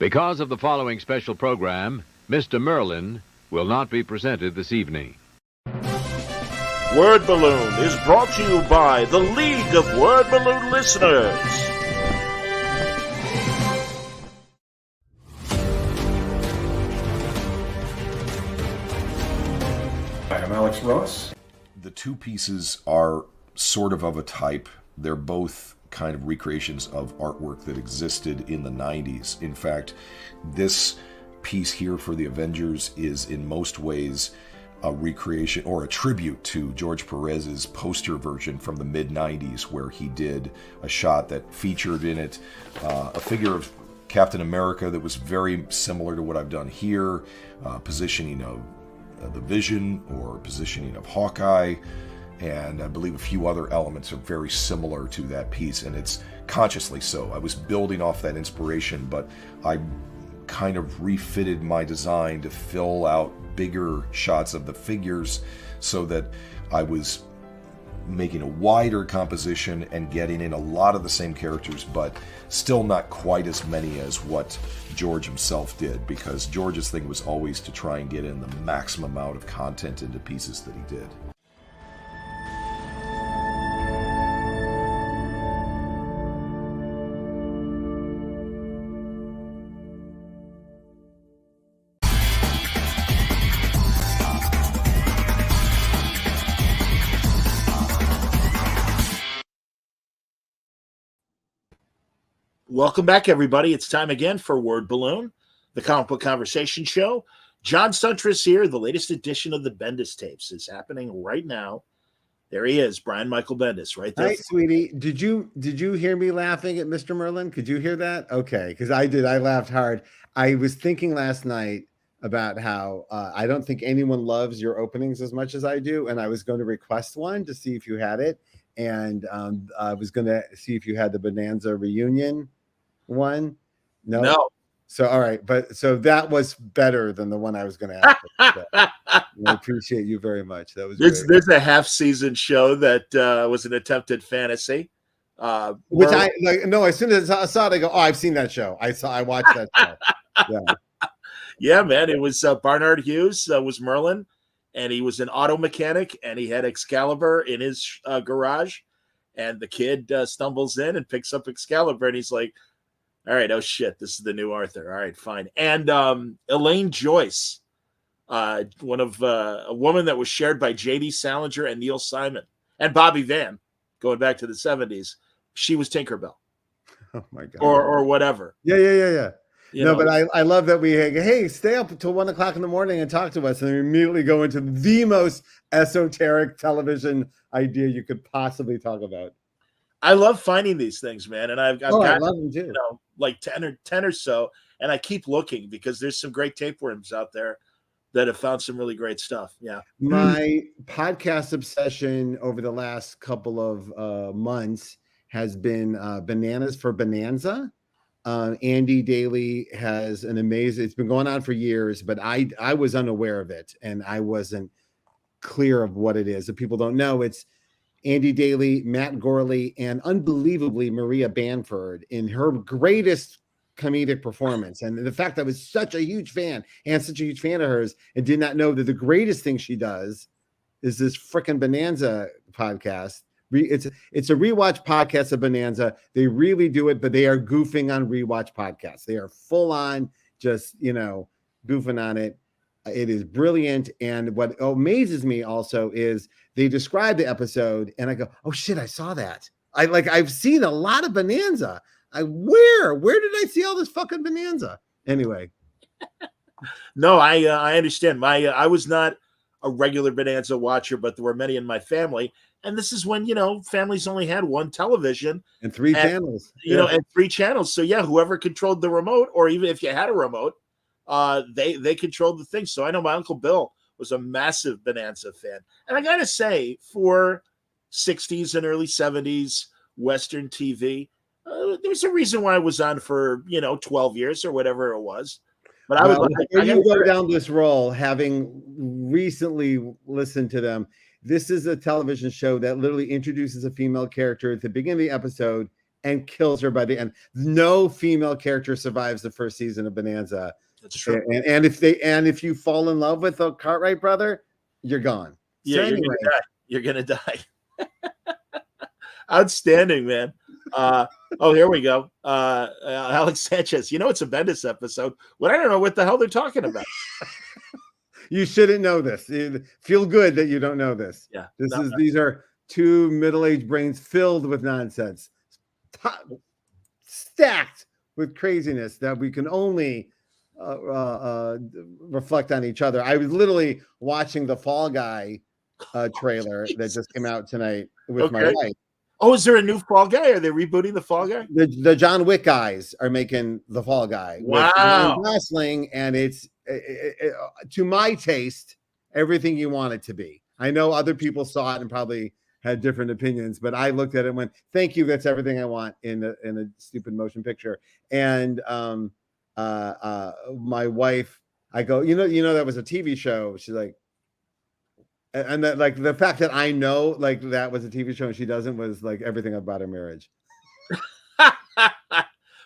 Because of the following special program, Mr. Merlin will not be presented this evening. Word Balloon is brought to you by the League of Word Balloon Listeners. Hi, I'm Alex Ross. The two pieces are sort of a type. They're both kind of recreations of artwork that existed in the 90s. In fact, this piece here for the Avengers is in most ways a recreation or a tribute to George Perez's poster version from the mid-90s, where he did a shot that featured in it a figure of Captain America that was very similar to what I've done here, positioning of the Vision or positioning of Hawkeye, and I believe a few other elements are very similar to that piece, and it's consciously so. I was building off that inspiration, but I kind of refitted my design to fill out bigger shots of the figures so that I was making a wider composition and getting in a lot of the same characters, but still not quite as many as what George himself did, because George's thing was always to try and get in the maximum amount of content into pieces that he did. Welcome back, everybody. It's time again for Word Balloon, the comic book conversation show. John Suntress here. The latest edition of the Bendis tapes is happening right now. There he is, Brian Michael Bendis, right there. Hi, sweetie. Did you hear me laughing at Mr. Merlin? Could you hear that? Okay, because I did. I laughed hard. I was thinking last night about how I don't think anyone loves your openings as much as I do, and I was going to request one to see if you had it, and I was going to see if you had the Bonanza reunion one. No. So all right, but so that was better than the one I was going to ask. So, I appreciate you very much. That was there's a half-season show that was an attempted fantasy, which I like. No, as soon as I saw it, I go, "Oh, I've seen that show. I watched that show." Yeah, yeah, man. It was Barnard Hughes was Merlin, and he was an auto mechanic, and he had Excalibur in his garage, and the kid stumbles in and picks up Excalibur, and he's like, all right, oh shit, this is the new Arthur. All right, fine. And Elaine Joyce, a woman that was shared by J.D. Salinger and Neil Simon and Bobby Van, going back to the 70s. She was Tinkerbell. Oh my god. Or whatever. Yeah. But I love that we hey, stay up until 1 o'clock in the morning and talk to us, and we immediately go into the most esoteric television idea you could possibly talk about. I love finding these things, man, and I've got I love them too. Like 10 or so, and I keep looking because there's some great tapeworms out there that have found some really great stuff. Yeah, my podcast obsession over the last couple of months has been Bananas for Bonanza. Andy Daly has an amazing. It's been going on for years, but I was unaware of it, and I wasn't clear of what it is. If people don't know, it's Andy Daly, Matt Gorley, and unbelievably Maria Bamford in her greatest comedic performance. And the fact that I was such a huge fan of hers and did not know that the greatest thing she does is this freaking Bonanza podcast. It's a rewatch podcast of Bonanza. They really do it, but they are goofing on rewatch podcasts. They are full on just, goofing on it. It is brilliant. And what amazes me also is they describe the episode and I go, oh shit, I saw that. I've seen a lot of Bonanza. Where did I see all this fucking Bonanza? Anyway. No, I understand. I was not a regular Bonanza watcher, but there were many in my family. And this is when, families only had one television and three channels, and 3 channels. So yeah, whoever controlled the remote, or even if you had a remote, they controlled the thing. So I know my Uncle Bill was a massive Bonanza fan. And I got to say, for 60s and early 70s Western TV, there's a reason why it was on for, 12 years or whatever it was. But I go down this role, having recently listened to them. This is a television show that literally introduces a female character at the beginning of the episode and kills her by the end. No female character survives the first season of Bonanza. That's true. And if you fall in love with a Cartwright brother, you're gone. Yeah, So anyway, you're gonna die. Outstanding, man. Here we go. Alex Sanchez. It's a Bendis episode. Well, I don't know what the hell they're talking about. You shouldn't know this. Feel good that you don't know this. Yeah. These are two middle-aged brains filled with nonsense, stacked with craziness that we can only reflect on each other. I was literally watching the Fall Guy trailer that just came out tonight with my wife. Oh, is there a new Fall Guy? Are they rebooting the Fall Guy? The John Wick guys are making the Fall Guy. Wow. With wrestling, and it's to my taste everything you want it to be. I know other people saw it and probably had different opinions, but I looked at it and went, "Thank you, that's everything I want in a stupid motion picture." And my wife, I go, you know that was a TV show. She's like, and that, like, the fact that I know like that was a TV show and she doesn't was like everything about our marriage.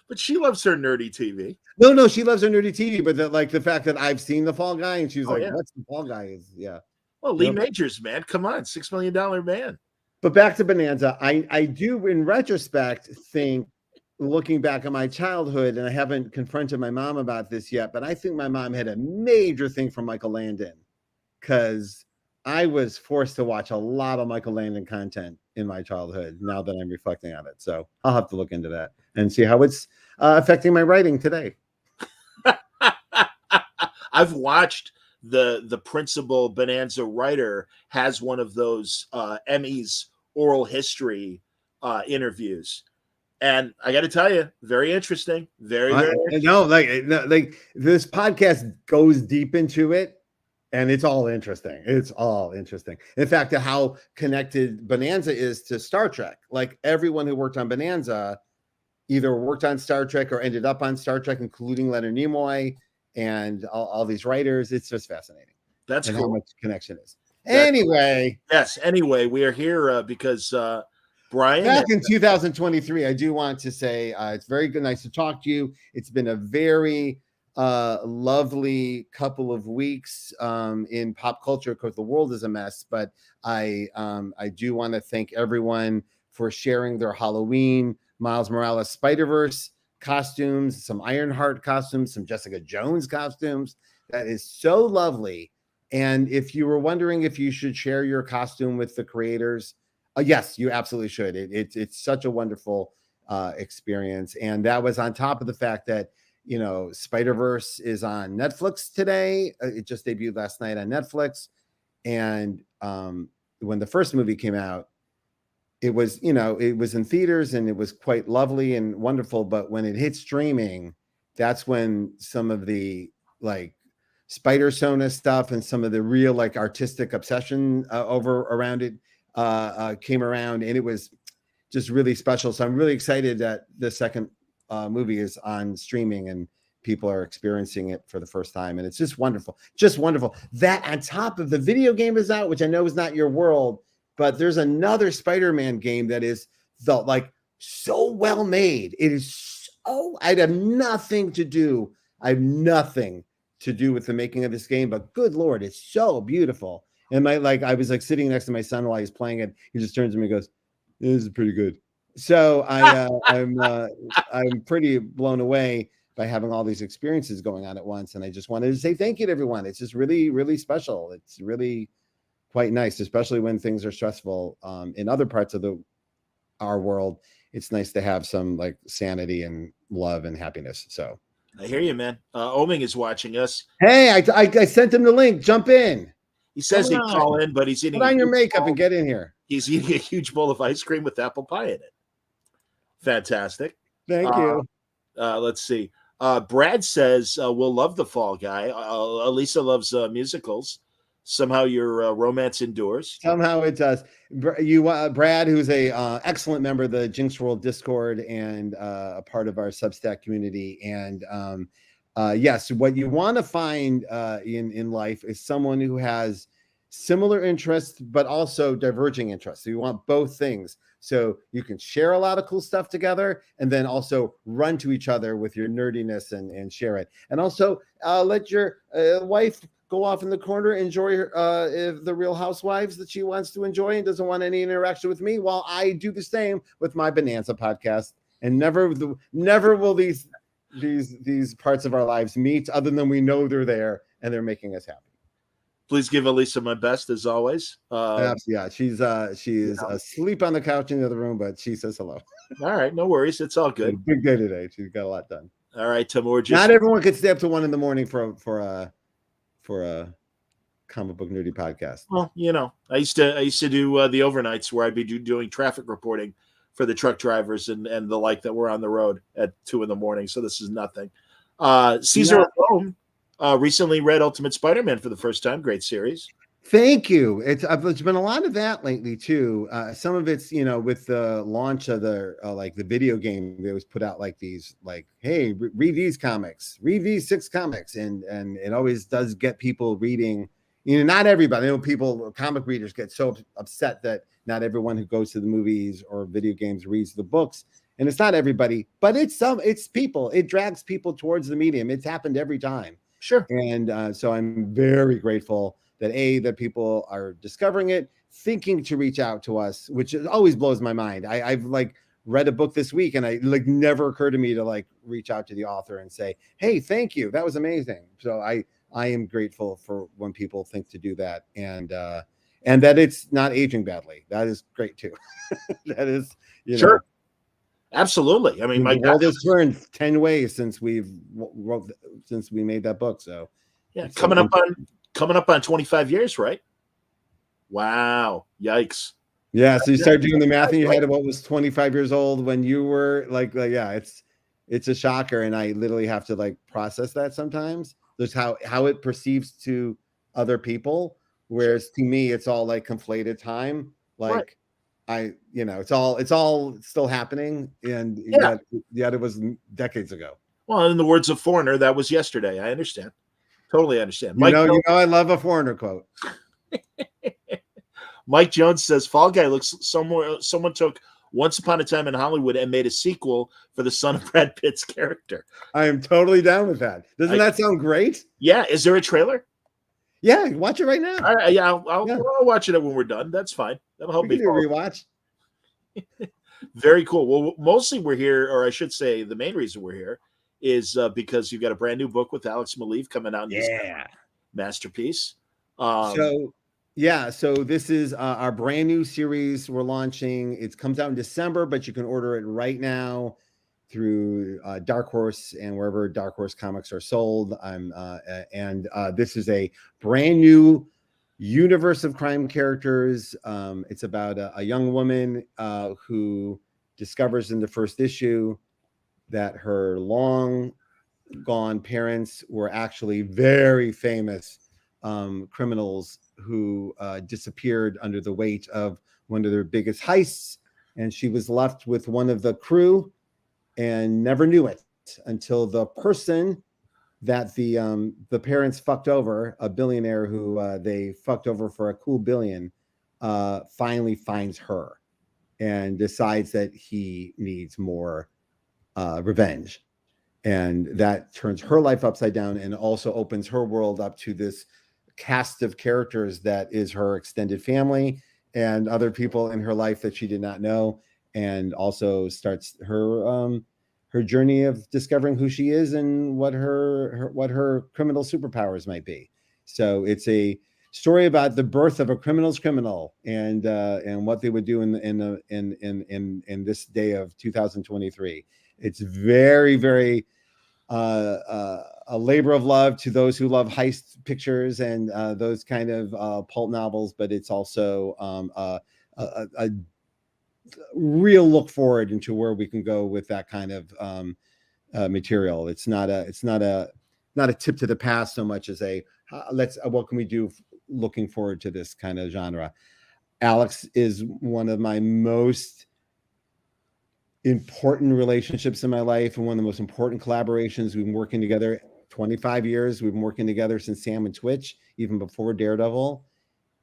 But she loves her nerdy TV. No, she loves her nerdy TV, but the fact that I've seen the Fall Guy and she's yeah. "What's the Fall Guy?" Yeah. Well, Lee Majors, man, come on, $6 million man. But back to Bonanza, I do in retrospect think, looking back at my childhood, and I haven't confronted my mom about this yet, but I think my mom had a major thing for Michael Landon, because I was forced to watch a lot of Michael Landon content in my childhood now that I'm reflecting on it. So I'll have to look into that and see how it's affecting my writing today. I've watched the principal Bonanza writer has one of those Emmys oral history interviews. And I got to tell you, very interesting. Very interesting. No, like this podcast goes deep into it. And it's all interesting. It's all interesting. In fact, how connected Bonanza is to Star Trek. Like, everyone who worked on Bonanza either worked on Star Trek or ended up on Star Trek, including Leonard Nimoy and all these writers. It's just fascinating. That's cool. How much connection is. Anyway. Yes. Anyway, we are here because Brian. Back in 2023, I do want to say it's very good, nice to talk to you. It's been a very lovely couple of weeks in pop culture, because the world is a mess. But I do want to thank everyone for sharing their Halloween Miles Morales Spider-Verse costumes, some Ironheart costumes, some Jessica Jones costumes. That is so lovely. And if you were wondering if you should share your costume with the creators, yes, you absolutely should. It's such a wonderful experience. And that was on top of the fact that Spider-Verse is on Netflix today. It just debuted last night on Netflix. And when the first movie came out, it was in theaters and it was quite lovely and wonderful. But when it hit streaming, that's when some of the Spider-Sona stuff and some of the real artistic obsession around it came around, and it was just really special. So I'm really excited that the second movie is on streaming and people are experiencing it for the first time, and it's just wonderful. That on top of the video game is out, which I know is not your world, but there's another Spider-Man game that is so well made. It is so, I have nothing to do with the making of this game, but good Lord, it's so beautiful. And I was sitting next to my son while he's playing it. He just turns to me and goes, "This is pretty good." So I'm pretty blown away by having all these experiences going on at once. And I just wanted to say thank you to everyone. It's just really, really special. It's really quite nice, especially when things are stressful in other parts of our world. It's nice to have some sanity and love and happiness. So I hear you, man. Oming is watching us. Hey, I sent him the link. Jump in. He says he'd call in, but he's eating. Put on your makeup and get in here. He's eating a huge bowl of ice cream with apple pie in it. Fantastic. Thank you. Let's see. Brad says we'll love the Fall Guy. Elisa loves musicals. Somehow your romance endures. Somehow it does. Brad, who's a excellent member of the Jinx World Discord and a part of our Substack community. And yes, what you want to find in life is someone who has similar interests, but also diverging interests. So you want both things. So you can share a lot of cool stuff together, and then also run to each other with your nerdiness and share it. And also let your wife go off in the corner, enjoy the Real Housewives that she wants to enjoy and doesn't want any interaction with me, while I do the same with my Bonanza podcast. And never will these parts of our lives meet, other than we know they're there and they're making us happy. Please give Elisa my best, as always. Yeah, she is asleep on the couch in the other room, but she says hello. All right, no worries. It's all good. Big day today. She's got a lot done. All right, Tim. Not everyone could stay up to 1 a.m. for a comic book nerdy podcast. Well, I used to do the overnights where I'd be doing traffic reporting for the truck drivers and the like that were on the road at 2 a.m. So this is nothing. Caesar Rome recently read Ultimate Spider-Man for the first time. Great series. Thank you. It's been a lot of that lately too. Some of it's with the launch of the like the video game, they always put out like these hey, read these comics, read these 6 comics, and it always does get people reading. Not everybody. Comic readers get so upset that not everyone who goes to the movies or video games reads the books, and it's not everybody, but it's people. It drags people towards the medium. It's happened every time. Sure. And so I'm very grateful that people are discovering it, thinking to reach out to us, which always blows my mind. I've read a book this week, and I never occurred to me to reach out to the author and say, hey, thank you, that was amazing. So I am grateful for when people think to do that, and that it's not aging badly. That is great too. That is sure. Absolutely. I mean, the world has turned 10 ways since we made that book. So yeah, coming up on 25 years, right? Wow. Yikes. Yeah. So you start doing the math in your head of what was 25 years old when you were yeah, it's a shocker. And I literally have to process that sometimes. There's how it perceives to other people. Whereas to me, it's all conflated time. Right. It's all still happening, and yet it was decades ago. Well, in the words of Foreigner, that was yesterday. I understand, totally understand. Mike, I love a Foreigner quote. Mike Jones says, "Fall Guy looks somewhere. Someone took Once Upon a Time in Hollywood and made a sequel for the son of Brad Pitt's character." I am totally down with that. Doesn't that sound great? Yeah. Is there a trailer? Yeah, watch it right now. I'll watch it when we're done. That's fine. That'll help me. Rewatch. Very cool. Well, mostly we're here, or I should say, the main reason we're here is because you've got a brand new book with Alex Maleev coming out. Masterpiece. So this is our brand new series we're launching. It comes out in December, but you can order it right now through Dark Horse and wherever Dark Horse comics are sold. This is a brand new universe of crime characters. It's about a young woman who discovers in the first issue that her long gone parents were actually very famous criminals who disappeared under the weight of one of their biggest heists, and she was left with one of the crew and never knew it until the person that the parents fucked over, a billionaire who they fucked over for a cool billion, finally finds her and decides that he needs more revenge. And that turns her life upside down and also opens her world up to this cast of characters that is her extended family and other people in her life that she did not know, and also starts her journey of discovering who she is and what her criminal superpowers might be. So it's a story about the birth of a criminal's criminal and what they would do in this day of 2023. It's very, very a labor of love to those who love heist pictures and those kind of pulp novels, but it's also a real look forward into where we can go with that kind of material. It's not a tip to the past so much as what can we do looking forward to this kind of genre. Alex is one of my most important relationships in my life and one of the most important collaborations. We've been working together 25 years. We've been working together since Sam and Twitch, even before Daredevil.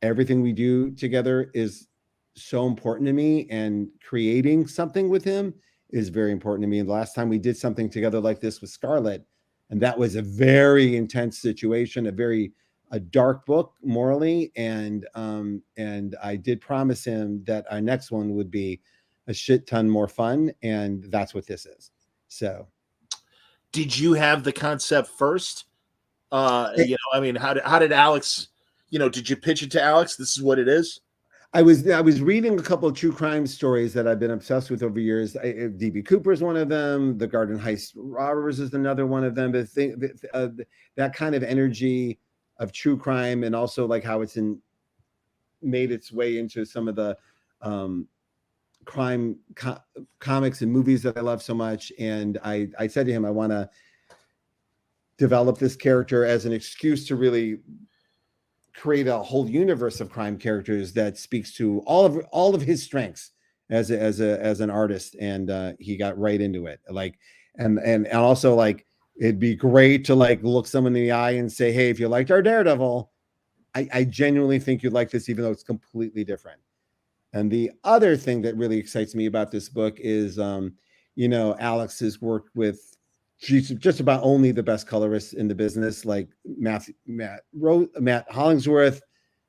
Everything we do together is so important to me, and creating something with him is very important to me. And the last time we did something together like this with Scarlet, and that was a very intense situation, a dark book morally, and I did promise him that our next one would be a shit ton more fun, and that's what this is. So, did you have the concept first? How did Alex? Did you pitch it to Alex? This is what it is. I was reading a couple of true crime stories that I've been obsessed with over years. D.B. Cooper is one of them. The Garden Heist Robbers is another one of them. But that kind of energy of true crime, and also like how it's made its way into some of the crime comics and movies that I love so much. And I said to him, I want to develop this character as an excuse to really create a whole universe of crime characters that speaks to all of his strengths as an artist. And he got right into it. Like, and also like, it'd be great to like look someone in the eye and say, hey, if you liked our Daredevil, I genuinely think you'd like this, even though it's completely different. And the other thing that really excites me about this book is, Alex has worked with just about only the best colorists in the business, like Matt Hollingsworth.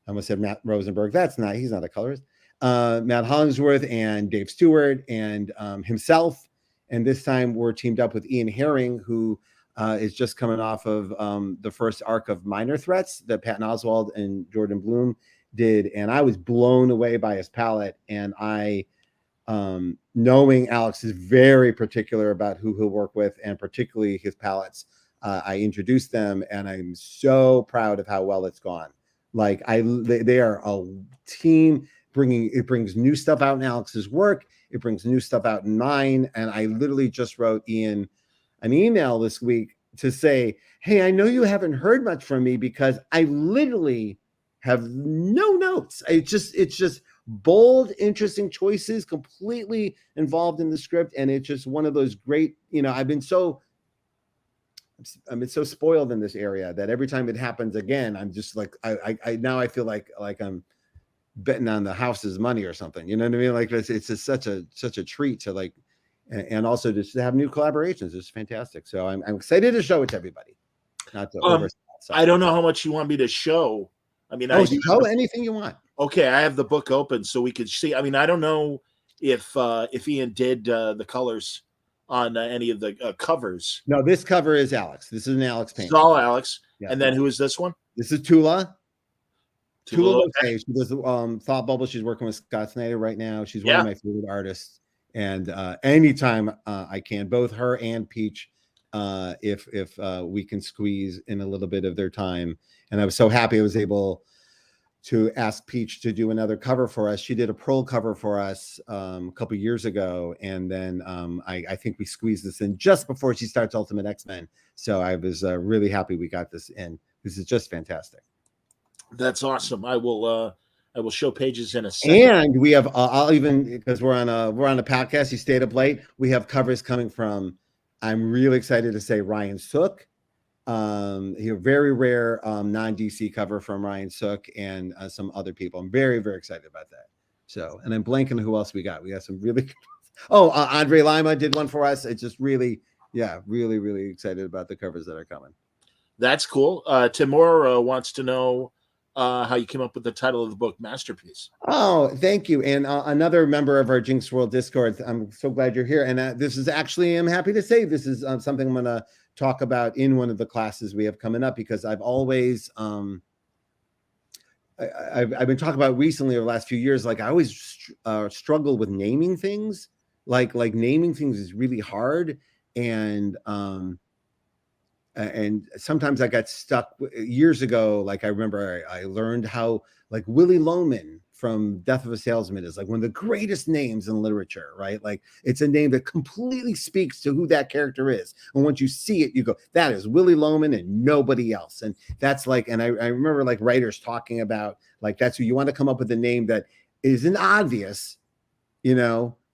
I almost said Matt Rosenberg. He's not a colorist. Matt Hollingsworth and Dave Stewart and himself. And this time we're teamed up with Ian Herring, who is just coming off of the first arc of Minor Threats that Patton Oswalt and Jordan Bloom did. And I was blown away by his palette. And knowing Alex is very particular about who he'll work with, and particularly his palettes, I introduced them, and I'm so proud of how well it's gone. Like they are a team. It brings new stuff out in Alex's work. It brings new stuff out in mine. And I literally just wrote Ian an email this week to say, hey, I know you haven't heard much from me because I literally have no notes. It's just bold, interesting choices, completely involved in the script. And it's just one of those great, I've been so spoiled in this area that every time it happens again, I'm just like, I feel like I'm betting on the house's money or something. You know what I mean? Like it's just such a treat to like, and also just to have new collaborations. It's fantastic. So I'm excited to show it to everybody. Not to oversell. I don't know how much you want me to show. I mean, show anything you want. Okay, I have the book open so we could see. I mean, I don't know if Ian did the colors on any of the covers. No, this cover is Alex. This is an Alex painting. It's all Alex. Yeah. And then who is this one? This is Tula. Tula okay. She does Thought Bubble. She's working with Scott Snyder right now. She's one of my favorite artists. And anytime I can, both her and Peach, if we can squeeze in a little bit of their time. And I was so happy I was able to ask Peach to do another cover for us. She did a Pearl cover for us a couple years ago. And then I think we squeezed this in just before she starts Ultimate X-Men. So I was really happy we got this in. This is just fantastic. That's awesome. I will show pages in a second. And we have I'll even, because we're on a podcast, you stayed up late. We have covers coming from, I'm really excited to say, Ryan Sook. A very rare non-DC cover from Ryan Sook and some other people. I'm very, very excited about that. So, and I'm blanking who else we got. We got some really Andre Lima did one for us. It's just really, really, really excited about the covers that are coming. That's cool. Timur wants to know how you came up with the title of the book, Masterpiece. Oh, thank you. And another member of our Jinx World Discord. I'm so glad you're here. And this is actually, I'm happy to say, this is something I'm going to talk about in one of the classes we have coming up, because I've always I've been talking about recently over the last few years, like I always struggle with naming things. Like naming things is really hard, and sometimes I got stuck years ago. Like I remember I learned how, like, Willie Loman from Death of a Salesman is like one of the greatest names in literature, right? Like it's a name that completely speaks to who that character is. And once you see it, you go, that is Willie Loman and nobody else. And that's like, and I remember like writers talking about, like, that's who you want to come up with a name that isn't obvious,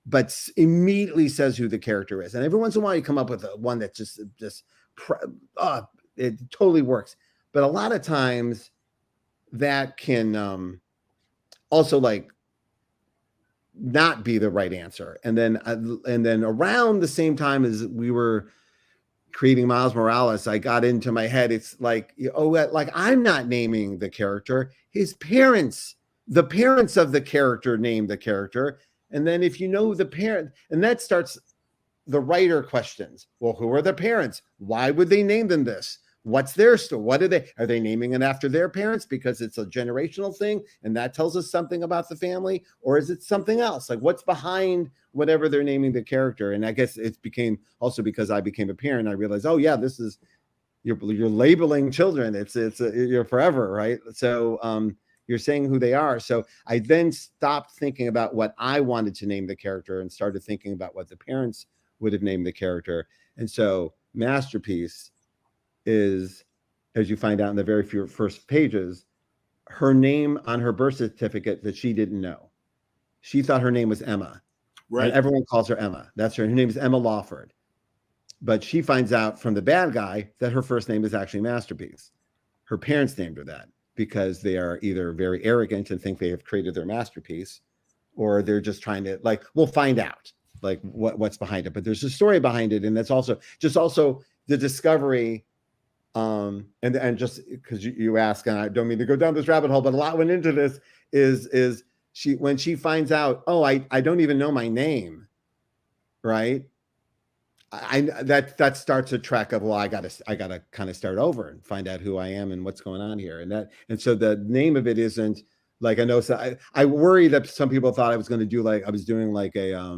but immediately says who the character is. And every once in a while you come up with one that it totally works. But a lot of times that can also like not be the right answer. And then around the same time as we were creating Miles Morales, I got into my head, it's like, like I'm not naming the character, his parents, the parents of the character named the character. And then if you know the parent, and that starts the writer questions. Well, who are the parents? Why would they name them this? What's their story? What are they naming it after their parents because it's a generational thing and that tells us something about the family? Or is it something else? Like what's behind whatever they're naming the character? And I guess it became also because I became a parent, I realized, oh yeah, this is, you're labeling children. You're forever, right? So you're saying who they are. So I then stopped thinking about what I wanted to name the character and started thinking about what the parents would have named the character. And so Masterpiece is, as you find out in the very few first pages, her name on her birth certificate that she didn't know. She thought her name was Emma. Right. And everyone calls her Emma. That's her. Her name is Emma Lawford. But she finds out from the bad guy that her first name is actually Masterpiece. Her parents named her that because they are either very arrogant and think they have created their masterpiece, or they're just trying to, like, we'll find out like what's behind it. But there's a story behind it. And that's also the discovery. And just because you ask, and I don't mean to go down this rabbit hole, but a lot went into this, is she, when she finds out, oh, I don't even know my name, right? That starts a track of, well, I gotta kind of start over and find out who I am and what's going on here. And so the name of it isn't like, I know, so I worry that some people thought I was going to do like, I was doing like a,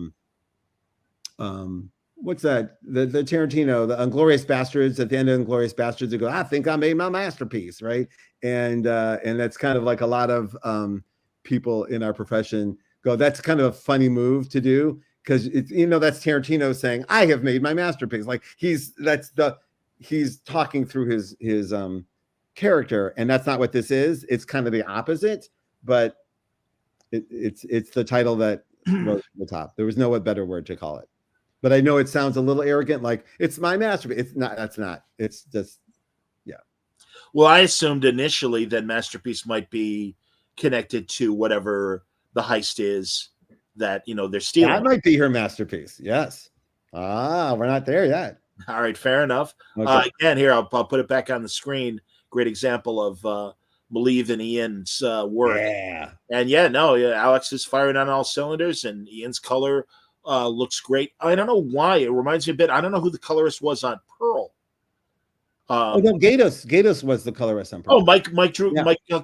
what's that? The Tarantino, the Inglourious Bastards. At the end of Inglourious Bastards, they go, I think I made my masterpiece, right? And that's kind of like a lot of people in our profession go, that's kind of a funny move to do, because it's, that's Tarantino saying, I have made my masterpiece. Like he's talking through his character, and that's not what this is. It's kind of the opposite, but it's the title that rose to the top. There was no better word to call it. But I know it sounds a little arrogant, like it's my masterpiece. It's not. That's not. It's just, yeah. Well, I assumed initially that Masterpiece might be connected to whatever the heist is that they're stealing. That might be her masterpiece. Yes. We're not there yet. All right, fair enough. Okay. Again, here I'll put it back on the screen. Great example of Maleev and Ian's work. Yeah. And Alex is firing on all cylinders, and Ian's color looks great. I don't know why. It reminds me a bit. I don't know who the colorist was on Pearl. Gatos was the colorist on Pearl. Oh, Mike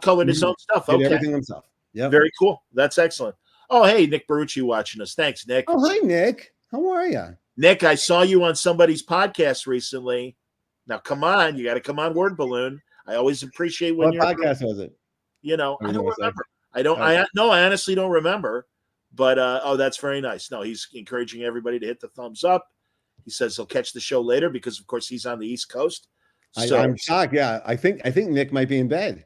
colored his own stuff. Okay. Everything himself. Yeah. Very cool. That's excellent. Oh, hey, Nick Barucci watching us. Thanks, Nick. Oh, hi, Nick. How are you? Nick, I saw you on somebody's podcast recently. Now, come on. You got to come on Word Balloon. I always appreciate when What podcast was it? I don't remember. I honestly don't remember. But that's very nice. No, he's encouraging everybody to hit the thumbs up. He says he'll catch the show later because, of course, he's on the East Coast. So, I'm shocked. Yeah, I think Nick might be in bed.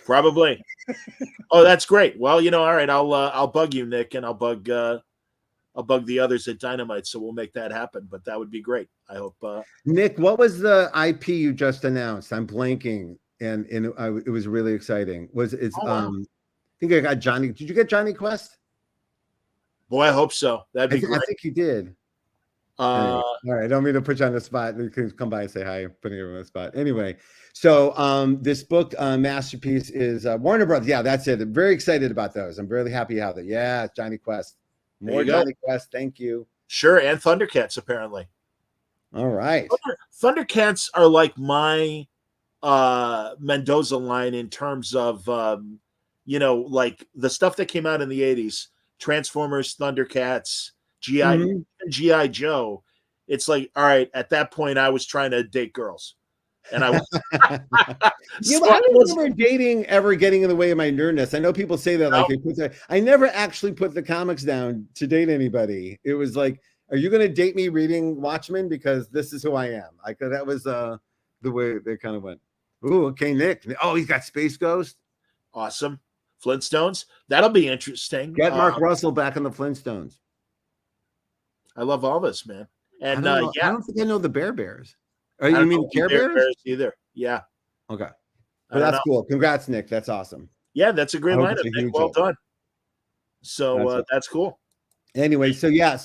Probably. Oh, that's great. Well, all right. I'll bug you, Nick, and I'll bug the others at Dynamite. So we'll make that happen. But that would be great. I hope. Nick, what was the IP you just announced? I'm blanking, and it was really exciting. I think I got Johnny. Did you get Johnny Quest? Boy, I hope so. That'd be great. I think you did. Anyway, all right. I don't mean to put you on the spot. You can come by and say hi. I'm putting you on the spot. Anyway, so this book, Masterpiece, is Warner Brothers. Yeah, that's it. I'm very excited about those. I'm really happy how that. Yeah, Johnny Quest. More Johnny Quest. Thank you. Sure, and Thundercats apparently. All right. Thundercats are like my Mendoza line in terms of like the stuff that came out in the 80s. Transformers, Thundercats, G.I. Joe. It's like, all right, at that point, I was trying to date girls. And I was. I don't remember ever getting in the way of my nerdness. I know people say that, like, I never actually put the comics down to date anybody. It was like, are you going to date me reading Watchmen? Because this is who I am. Like, that was the way they kind of went. Ooh, okay, Nick. Oh, he's got Space Ghost. Awesome. Flintstones. That'll be interesting. Get Mark Russell back in the Flintstones. I love all this, man. And I don't think I know the Bears. You mean Care Bears? Either? Yeah. Okay. But that's cool. Congrats, Nick. That's awesome. Yeah, that's a great lineup, Nick. Well done. So that's cool. Anyway, so yeah,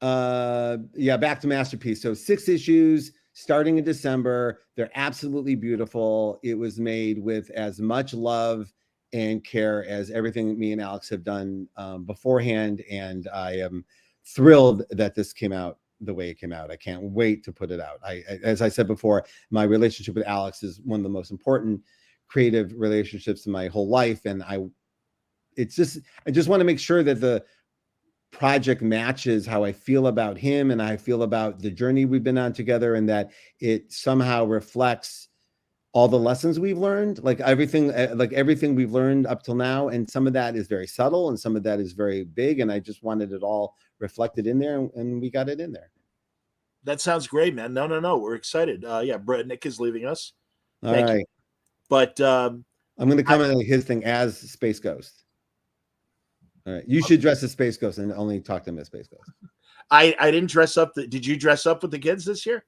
back to Masterpiece. So 6 issues starting in December. They're absolutely beautiful. It was made with as much love and care as everything me and Alex have done beforehand, and I am thrilled that this came out the way it came out. I can't wait to put it out. As I said before, my relationship with Alex is one of the most important creative relationships in my whole life, and I just want to make sure that the project matches how I feel about him and I feel about the journey we've been on together, and that it somehow reflects all the lessons we've learned, like everything we've learned up till now. And some of that is very subtle and some of that is very big. And I just wanted it all reflected in there, and we got it in there. That sounds great, man. No. We're excited. Yeah, Nick is leaving us. All right. You. But I'm going to comment on his thing as Space Ghost. All right. You should dress as Space Ghost and only talk to him as Space Ghost. I didn't dress up. Did you dress up with the kids this year?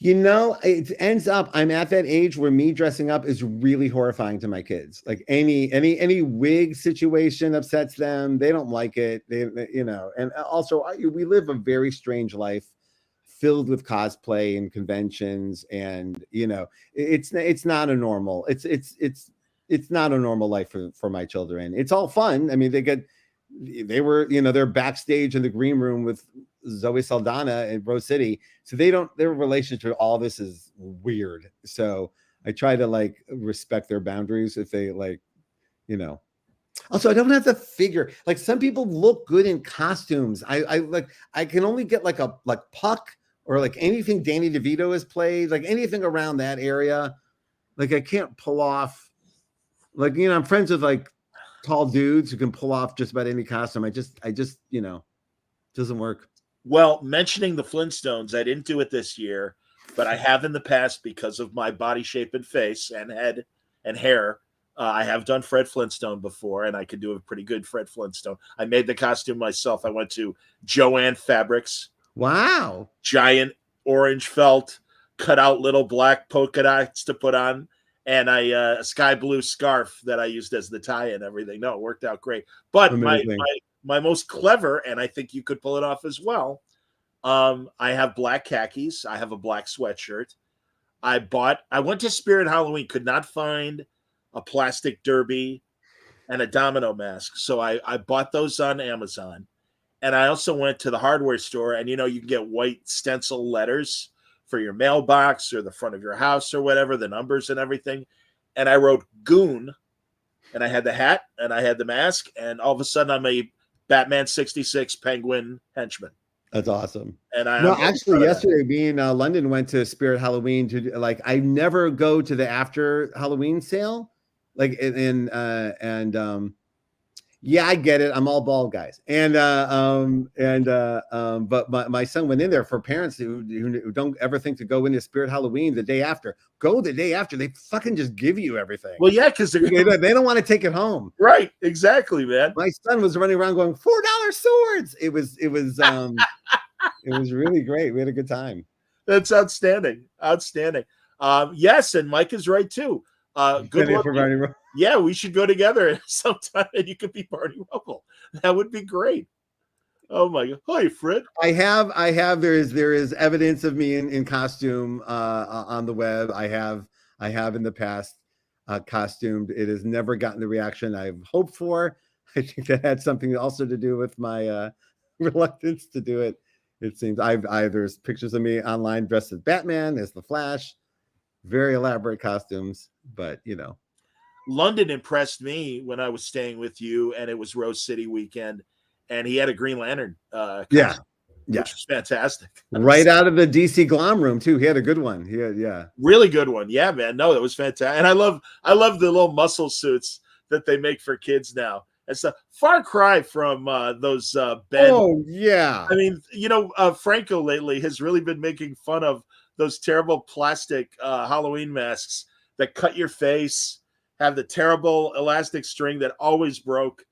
You know, it ends up, I'm at that age where me dressing up is really horrifying to my kids. Like any wig situation upsets them. They don't like it. And also we live a very strange life filled with cosplay and conventions. And, it's not a normal, it's not a normal life for my children. It's all fun. I mean, they're backstage in the green room with Zoe Saldana in Rose City. So their relationship to all this is weird. So I try to respect their boundaries if they also I don't have to figure, some people look good in costumes. I can only get Puck or anything Danny DeVito has played, anything around that area. I can't pull off, I'm friends with tall dudes who can pull off just about any costume. I just doesn't work. Well, mentioning the Flintstones, I didn't do it this year, but I have in the past because of my body shape and face and head and hair. I have done Fred Flintstone before, and I could do a pretty good Fred Flintstone. I made the costume myself. I went to Joanne Fabrics. Wow. Giant orange felt, cut out little black polka dots to put on, and a sky blue scarf that I used as the tie and everything. No, it worked out great. But my most clever, and I think you could pull it off as well, I have black khakis. I have a black sweatshirt. I went to Spirit Halloween, could not find a plastic derby and a domino mask. So I bought those on Amazon. And I also went to the hardware store, and you can get white stencil letters for your mailbox or the front of your house or whatever, the numbers and everything. And I wrote Goon, and I had the hat and I had the mask, and all of a sudden I'm a Batman 66 Penguin henchman. That's awesome. And actually yesterday me and London went to Spirit Halloween to I never go to the after Halloween sale. Yeah, I get it. I'm all bald, guys. But my son went in there for parents who don't ever think to go into Spirit Halloween the day after. Go the day after. They fucking just give you everything. Well, yeah, because they don't want to take it home. Right. Exactly, man. My son was running around going $4 swords. It was it was really great. We had a good time. That's outstanding. Outstanding. Yes, and Mike is right too. Good luck. Yeah, we should go together sometime, and you could be Barney Rubble. That would be great. Oh my God! Hi, Fred. I have. There is evidence of me in costume on the web. I have in the past costumed. It has never gotten the reaction I've hoped for. I think that had something also to do with my reluctance to do it. It seems there's pictures of me online dressed as Batman, as the Flash, very elaborate costumes, but London impressed me when I was staying with you, and it was Rose City weekend, and he had a Green Lantern costume, which was fantastic. Right out of the DC Glom room too. He had a good one. Really good one. Yeah, man. No, it was fantastic. And I love the little muscle suits that they make for kids now. It's a far cry from those Ben. Oh yeah. I mean, Franco lately has really been making fun of those terrible plastic Halloween masks that cut your face, have the terrible elastic string that always broke,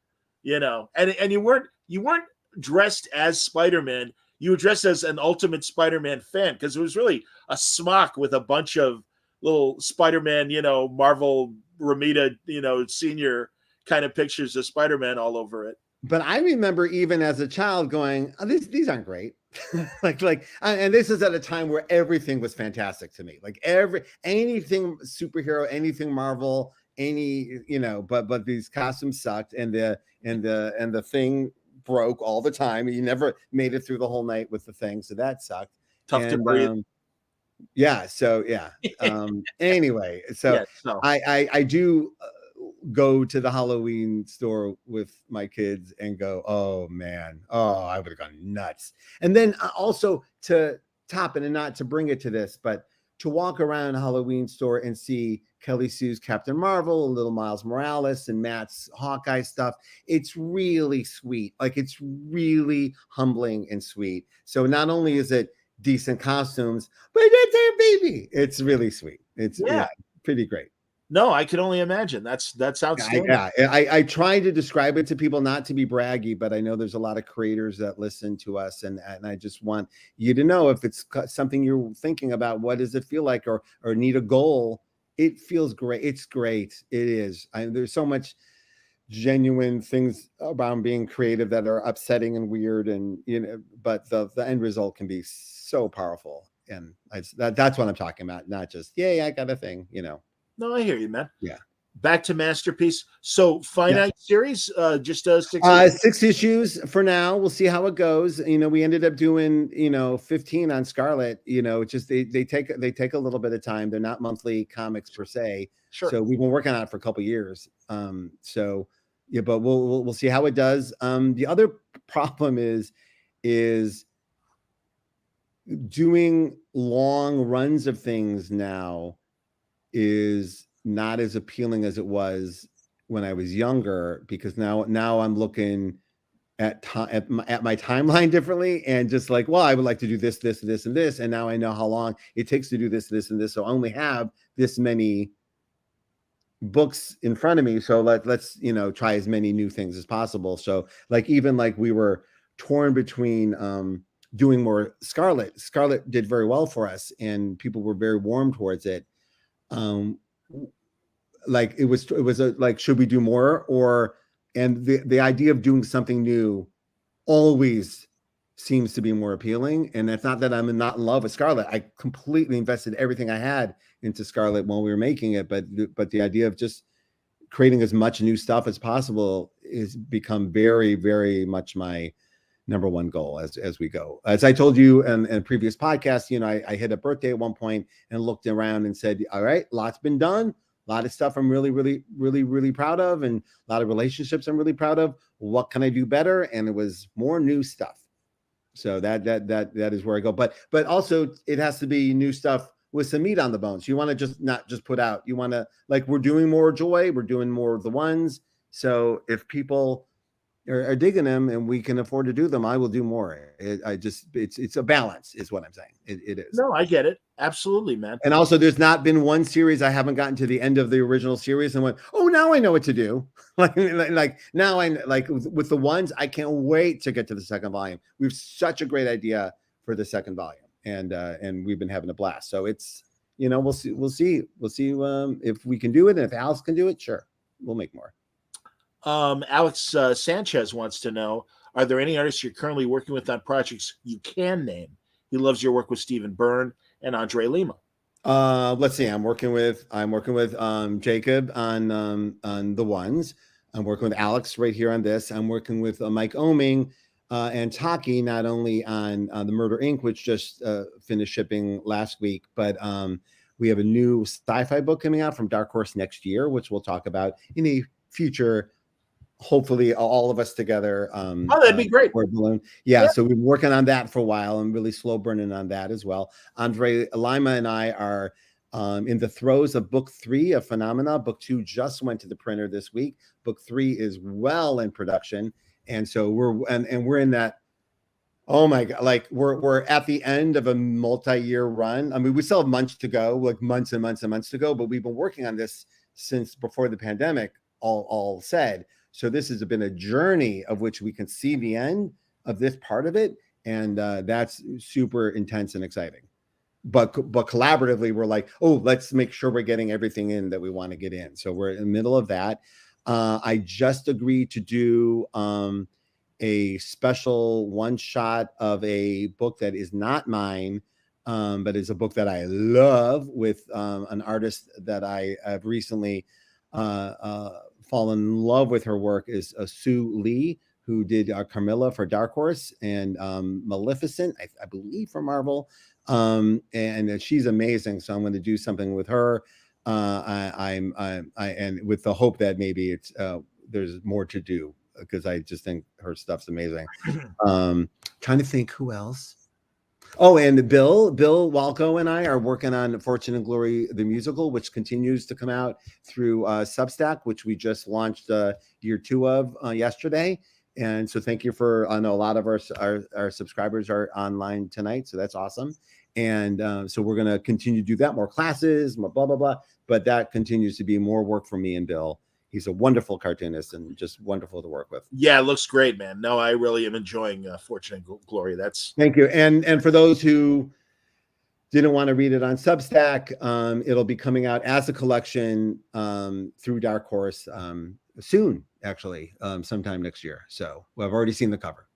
and you weren't dressed as Spider-Man. You were dressed as an Ultimate Spider-Man fan, because it was really a smock with a bunch of little Spider-Man, Marvel Romita, senior kind of pictures of Spider-Man all over it. But I remember even as a child going, oh, these aren't great. And this is at a time where everything was fantastic to me. Like anything superhero, anything Marvel, but these costumes sucked, and the thing broke all the time. You never made it through the whole night with the thing, so that sucked. Tough to breathe. Anyway, I do go to the Halloween store with my kids and go, oh man, I would have gone nuts. And then also to top it, and not to bring it to this, but to walk around a Halloween store and see Kelly Sue's Captain Marvel, little Miles Morales, and Matt's Hawkeye stuff. It's really sweet. Like, it's really humbling and sweet. So not only is it decent costumes, but it's their baby. It's really sweet. It's pretty great. No, I can only imagine. That's outstanding. I try to describe it to people, not to be braggy, but I know there's a lot of creators that listen to us, and I just want you to know, if it's something you're thinking about, what does it feel like, or need a goal? It feels great. It's great. It is. There's so much genuine things around being creative that are upsetting and weird, and but the end result can be so powerful, and that's what I'm talking about. Not just I got a thing, No, I hear you, man. Yeah. Back to Masterpiece. So finite series, just 6 6 issues for now. We'll see how it goes. We ended up doing 15 on Scarlet. Just they take a little bit of time. They're not monthly comics per se. Sure. So we've been working on it for a couple of years. But we'll see how it does. The other problem is doing long runs of things now is not as appealing as it was when I was younger, because now I'm looking at my timeline differently, and just like, well, I would like to do this, this, this, and this, and now I know how long it takes to do this, this, and this, so I only have this many books in front of me, so let's try as many new things as possible. So even we were torn between doing more Scarlet did very well for us, and people were very warm towards it. It was should we do more, and the idea of doing something new always seems to be more appealing. And it's not that I'm not in love with Scarlet. I completely invested everything I had into Scarlet while we were making it, but the idea of just creating as much new stuff as possible has become very, very much my number one goal as we go. As I told you in a previous podcast, I hit a birthday at one point and looked around and said, all right, lots been done, a lot of stuff I'm really, really, really, really proud of, and a lot of relationships I'm really proud of. What can I do better? And it was more new stuff. So that is where I go. But also it has to be new stuff with some meat on the bones. You want to not just put out, you want to, we're doing more Joy, we're doing more of the ones. So if people are digging them and we can afford to do them, I will do more. It's a balance is what I'm saying. It is. No, I get it. Absolutely, man. And also there's not been one series I haven't gotten to the end of the original series and went, oh, now I know what to do. Now I with the ones, I can't wait to get to the second volume. We have such a great idea for the second volume, and we've been having a blast. So it's, we'll see if we can do it. And if Alice can do it, sure, we'll make more. Alex Sanchez wants to know, are there any artists you're currently working with on projects you can name? He loves your work with Stephen Byrne and Andre Lima. Let's see. I'm working with Jacob on the ones. I'm working with Alex right here on this. I'm working with Mike Oming and Taki, not only on the Murder Inc., which just finished shipping last week, but we have a new sci-fi book coming out from Dark Horse next year, which we'll talk about in a future, hopefully all of us together. That'd be great. Balloon. Yeah, so we've been working on that for a while. I'm really slow burning on that as well. Andre Lima and I are in the throes of book 3 of Phenomena. Book 2 just went to the printer this week. Book 3 is well in production, and so we're in that. Oh my God! We're at the end of a multi-year run. I mean, we still have months to go, months and months and months to go. But we've been working on this since before the pandemic. All said. So this has been a journey of which we can see the end of this part of it, and that's super intense and exciting. But collaboratively, we're like, oh, let's make sure we're getting everything in that we want to get in. So we're in the middle of that. I just agreed to do a special one shot of a book that is not mine, but is a book that I love with an artist that I have recently fallen in love with. Her work is Sue Lee, who did Carmilla for Dark Horse and Maleficent, I believe, for Marvel. And she's amazing. So I'm going to do something with her. And with the hope that maybe it's there's more to do, because I just think her stuff's amazing. Trying to think who else. Oh, and Bill Walco and I are working on Fortune and Glory, the musical, which continues to come out through Substack, which we just launched year 2 of yesterday. And so thank you for, I know a lot of our subscribers are online tonight, so that's awesome. And so we're going to continue to do that, more classes, more blah, blah, blah. But that continues to be more work for me and Bill. He's a wonderful cartoonist and just wonderful to work with. Yeah, it looks great, man. No, I really am enjoying Fortune and Glory. That's Thank you. And for those who didn't want to read it on Substack, it'll be coming out as a collection through Dark Horse soon, actually, sometime next year. So I've already seen the cover.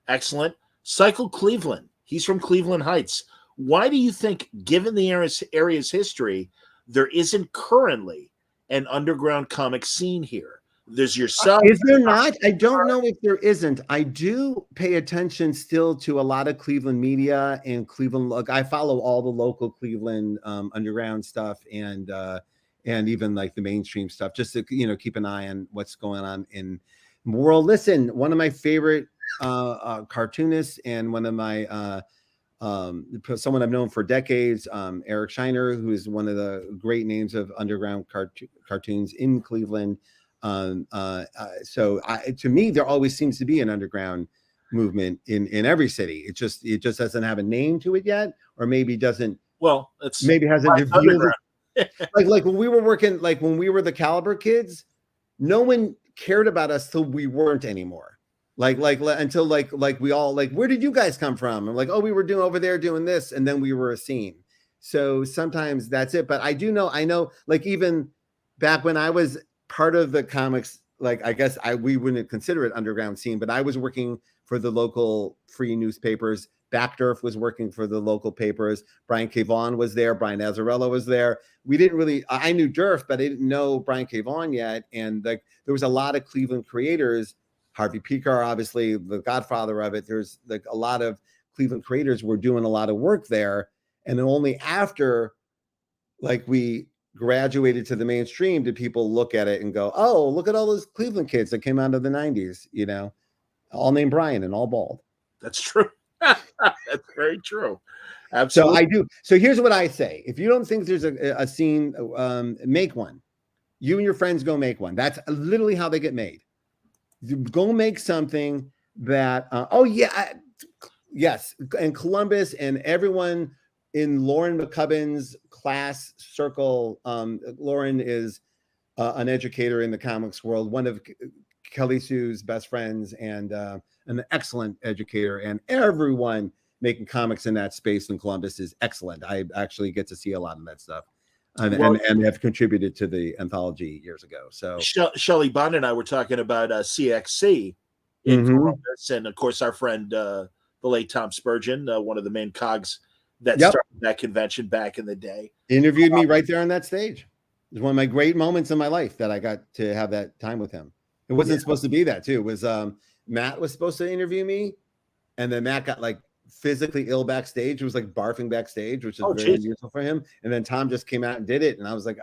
excellent. Cycle Cleveland. He's from Cleveland Heights. Why do you think, given the area's history, there isn't currently an underground comic scene here? There's yourself. Is there not? I don't know if there isn't. I do pay attention still to a lot of Cleveland media and Cleveland. Look, I follow all the local Cleveland underground stuff and even like the mainstream stuff, just to keep an eye on what's going on in the world. Listen, one of my favorite cartoonists and one of my someone I've known for decades, Eric Shiner, who is one of the great names of underground cartoons in Cleveland. So to me, there always seems to be an underground movement in every city. It just doesn't have a name to it yet, or maybe doesn't. Well, it's maybe hasn't revealed it. like when we were working, like when we were the Caliber Kids, no one cared about us till we weren't anymore. Until we all where did you guys come from? I'm like, oh, we were doing over there doing this, and then we were a scene. So sometimes that's it. But I know, like even back when I was part of the comics, like I guess we wouldn't consider it underground scene, but I was working for the local free newspapers. Backdorf was working for the local papers. Brian K. Vaughan was there. Brian Azzarello was there. We didn't really, I knew Durf, but I didn't know Brian K. Vaughan yet. And there was a lot of Cleveland creators. Harvey Picar, obviously the godfather of it. There's a lot of Cleveland creators were doing a lot of work there. And then only after we graduated to the mainstream did people look at it and go, oh, look at all those Cleveland kids that came out of the 90s, all named Brian and all bald. That's true. That's very true. Absolutely. So I do. So here's what I say. If you don't think there's a scene, make one. You and your friends go make one. That's literally how they get made. Go make something that, yes. And Columbus and everyone in Lauren McCubbin's class circle. Lauren is an educator in the comics world, one of Kelly Sue's best friends, and an excellent educator. And everyone making comics in that space in Columbus is excellent. I actually get to see a lot of that stuff. And have contributed to the anthology years ago. So Shelley Bond and I were talking about CXC in Columbus, and of course our friend the late Tom Spurgeon, one of the main cogs that started that convention back in the day, interviewed me right there on that stage. It was one of my great moments in my life that I got to have that time with him. It wasn't supposed to be that too. It was Matt was supposed to interview me, and then Matt got physically ill backstage. It was barfing backstage, which is very unusual for him. And then Tom just came out and did it. And I was like,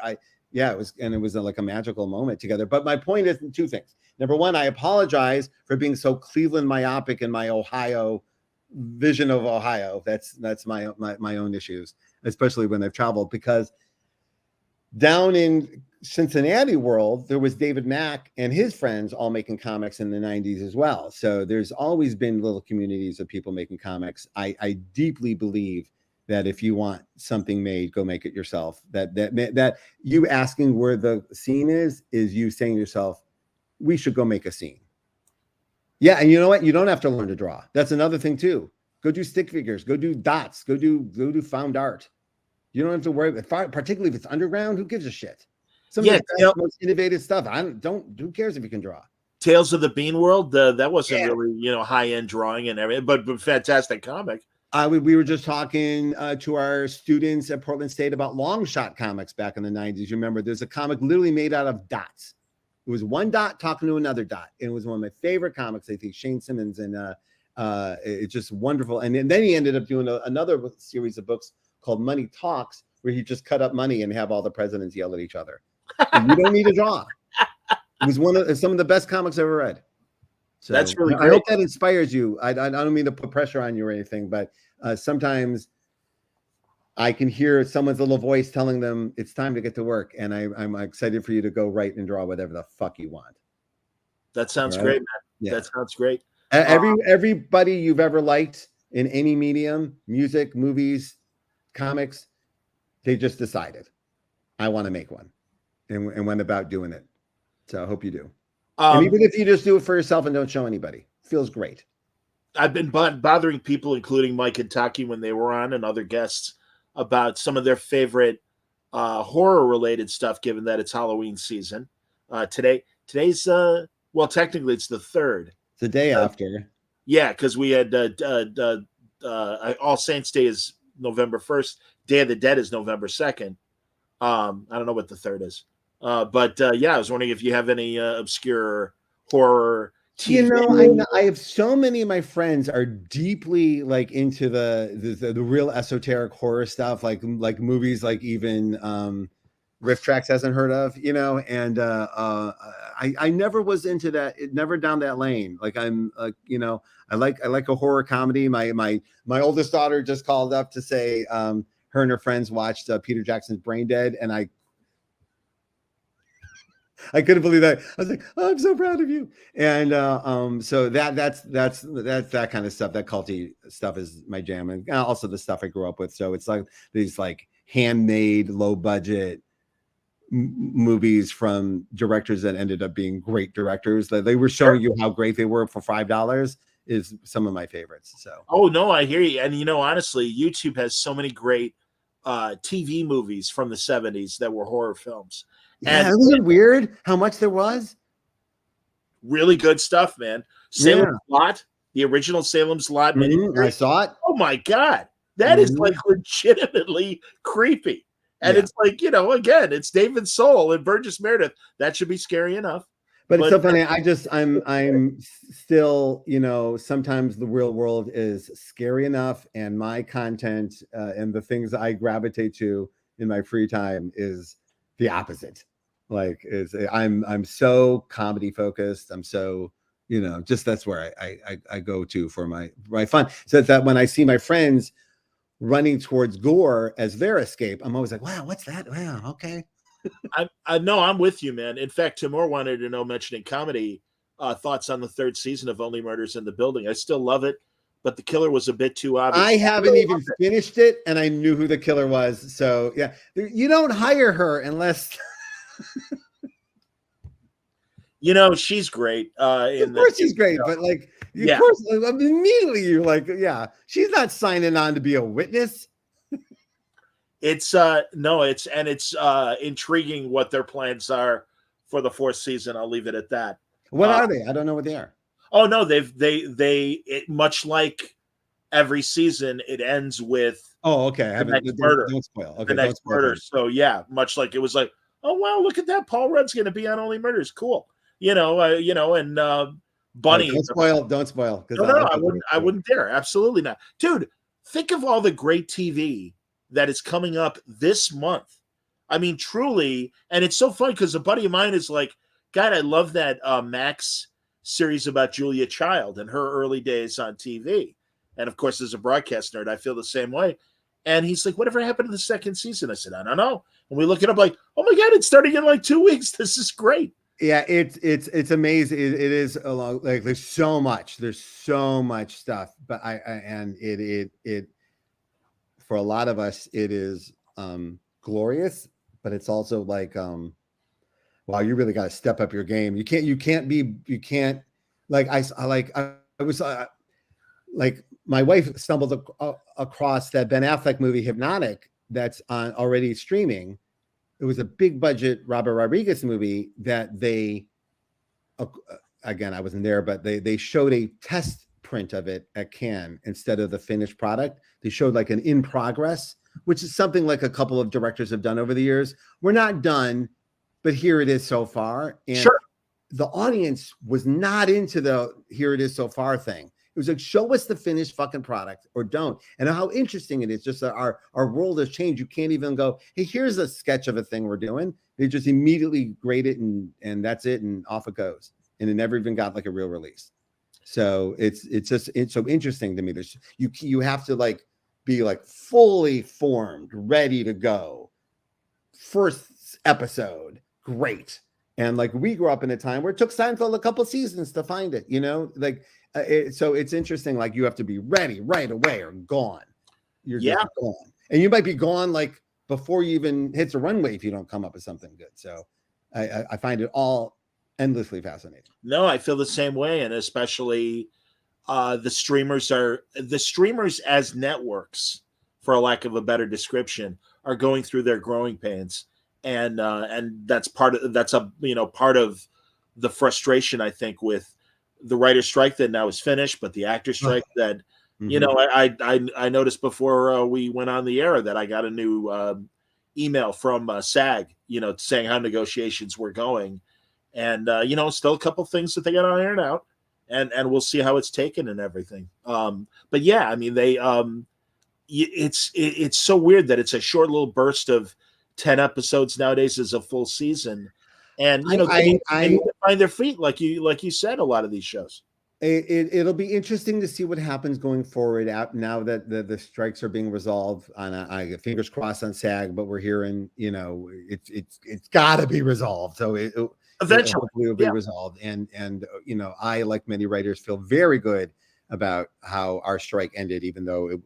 it was a magical moment together. But my point is 2 things. Number one, I apologize for being so Cleveland myopic in my Ohio vision of Ohio. That's my own issues, especially when I've traveled, because down in Cincinnati world, there was David Mack and his friends all making comics in the 90s as well. So there's always been little communities of people making comics. I deeply believe that if you want something made, go make it yourself. That you asking where the scene is you saying to yourself, we should go make a scene. Yeah, and you know what? You don't have to learn to draw. That's another thing too. Go do stick figures. Go do dots. Go do found art. You don't have to worry, particularly if it's underground. Who gives a shit? Some Yeah, of the best, most innovative stuff. Who cares if you can draw? Tales of the Bean World, that wasn't really, high-end drawing and everything, but fantastic comic. We were just talking to our students at Portland State about long shot comics back in the 90s. You remember there's a comic literally made out of dots. It was one dot talking to another dot. And it was one of my favorite comics. I think Shane Simmons, and it's just wonderful. And then he ended up doing another series of books called Money Talks, where he just cut up money and have all the presidents yell at each other. And you don't need to draw. It was some of the best comics I've ever read. So That's really great. I hope that inspires you. I don't mean to put pressure on you or anything, but sometimes I can hear someone's little voice telling them it's time to get to work. And I'm excited for you to go write and draw whatever the fuck you want. That sounds great, man. Yeah. That sounds great. Everybody you've ever liked in any medium, music, movies, comics, they just decided, I want to make one and went about doing it. So I hope you do. And even if you just do it for yourself and don't show anybody, feels great. I've been bothering people, including Mike and Taki when they were on, and other guests, about some of their favorite horror-related stuff, given that it's Halloween season. Today's technically it's the 3rd. The day after. Yeah, because we had All Saints Day is November 1st. Day of the Dead is November 2nd. I don't know what the 3rd is. But I was wondering if you have any obscure horror TV. I have so many of my friends are deeply like into the real esoteric horror stuff, like movies, like even Riff Tracks hasn't heard of, and I never was into that. It never down that lane. Like I'm I like a horror comedy. My oldest daughter just called up to say her and her friends watched Peter Jackson's Brain Dead, and I couldn't believe that. I was like, oh, I'm so proud of you. And so that's that kind of stuff. That culty stuff is my jam, and also the stuff I grew up with. So it's like these like handmade, low budget movies from directors that ended up being great directors. They were showing you how great they were for $5 is some of my favorites. So oh no, I hear you. And honestly, YouTube has so many great TV movies from the 70s that were horror films. Yeah, isn't it weird how much there was? Really good stuff, man. Salem's Lot, the original Salem's Lot. I saw it. Oh my God. That is like legitimately creepy. And it's like, again, it's David Soul and Burgess Meredith. That should be scary enough. But it's so funny. I'm still, sometimes the real world is scary enough, and my content and the things I gravitate to in my free time is the opposite. Like I'm so comedy focused. I'm so, just that's where I go to for my fun. So that when I see my friends running towards gore as their escape, I'm always like, wow, what's that? Wow, okay. I'm with you, man. In fact, Timur wanted to know, mentioning comedy, thoughts on the 3rd season of Only Murders in the Building. I still love it, but the killer was a bit too obvious. I haven't even finished it, and I knew who the killer was. So yeah, you don't hire her unless she's great. Of course she's great, but like, of course, immediately you're like, yeah, she's not signing on to be a witness. It's intriguing what their plans are for the 4th season. I'll leave it at that. What are they? I don't know what they are. Oh no, they much like every season, it ends with okay. The next murder. Don't spoil. Okay, the next murder. So yeah, much like it was like, oh wow, look at that. Paul Rudd's going to be on Only Murders. Cool. And Bunny. Don't spoil. No, I wouldn't dare. Absolutely not. Dude, think of all the great TV that is coming up this month. I mean, truly. And it's so funny because a buddy of mine is like, God, I love that Max series about Julia Child and her early days on TV. And of course, as a broadcast nerd, I feel the same way. And he's like, whatever happened to the 2nd season? I said, I don't know. And we look it up like, oh my God, it's starting in like 2 weeks. This is great. Yeah, it's amazing. It is a lot, like there's so much stuff, but it for a lot of us it is glorious, but it's also like wow, you really got to step up your game. You can't like I was like my wife stumbled across that Ben Affleck movie Hypnotic that's on already streaming. it was a big budget Robert Rodriguez movie that they, again, I wasn't there, but they showed a test print of it at Cannes instead of the finished product. They showed like an in progress, which is something like a couple of directors have done over the years. We're not done, but here it is so far. And Sure. the audience was not into the here it is so far thing. It was like, show us the finished fucking product or don't. And how interesting it is. Just that our world has changed. You can't even go, hey, here's a sketch of a thing we're doing. They just immediately grade it and that's it. And off it goes. And it never even got like a real release. So it's so interesting to me. There's you have to like be like fully formed, ready to go. First episode, great. And like we grew up in a time where it took Seinfeld a couple seasons to find it, you know, like so it's interesting. Like you have to be ready right away or gone. You're just gone, and you might be gone like before you even hit the runway if you don't come up with something good. So I find it all endlessly fascinating. No, I feel the same way, and especially the streamers as networks, for a lack of a better description, are going through their growing pains. And that's part of the frustration, I think, with the writer's strike that now is finished, but the actor strike that I noticed before we went on the air that I got a new email from SAG, saying how negotiations were going, and still a couple things that they got to iron out, and we'll see how it's taken and everything. But yeah, I mean it's so weird that it's a short little burst of 10 episodes nowadays is a full season, and they need to find their feet, like you said, a lot of these shows. It'll be interesting to see what happens going forward now that the strikes are being resolved. I fingers crossed on SAG, but we're hearing it's got to be resolved. So eventually it'll be resolved, and I, like many writers, feel very good about how our strike ended, even though it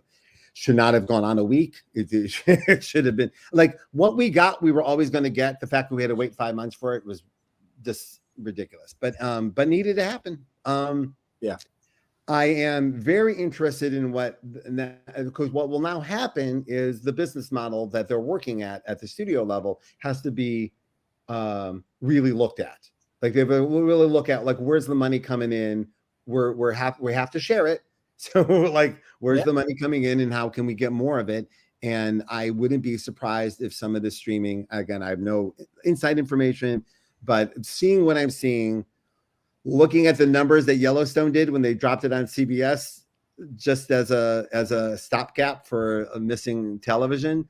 should not have gone on a week. It should have been like what we got. We were always going to get. The fact that we had to wait 5 months for it was just ridiculous, but needed to happen. Yeah, I am very interested in because what will now happen is the business model that they're working at the studio level has to be really looked at. Like they will really look at like where's the money coming in. We have to share it. So like, where's the money coming in and how can we get more of it? And I wouldn't be surprised if some of the streaming, again, I have no inside information, but seeing what I'm seeing, looking at the numbers that Yellowstone did when they dropped it on CBS, just as a stopgap for a missing television.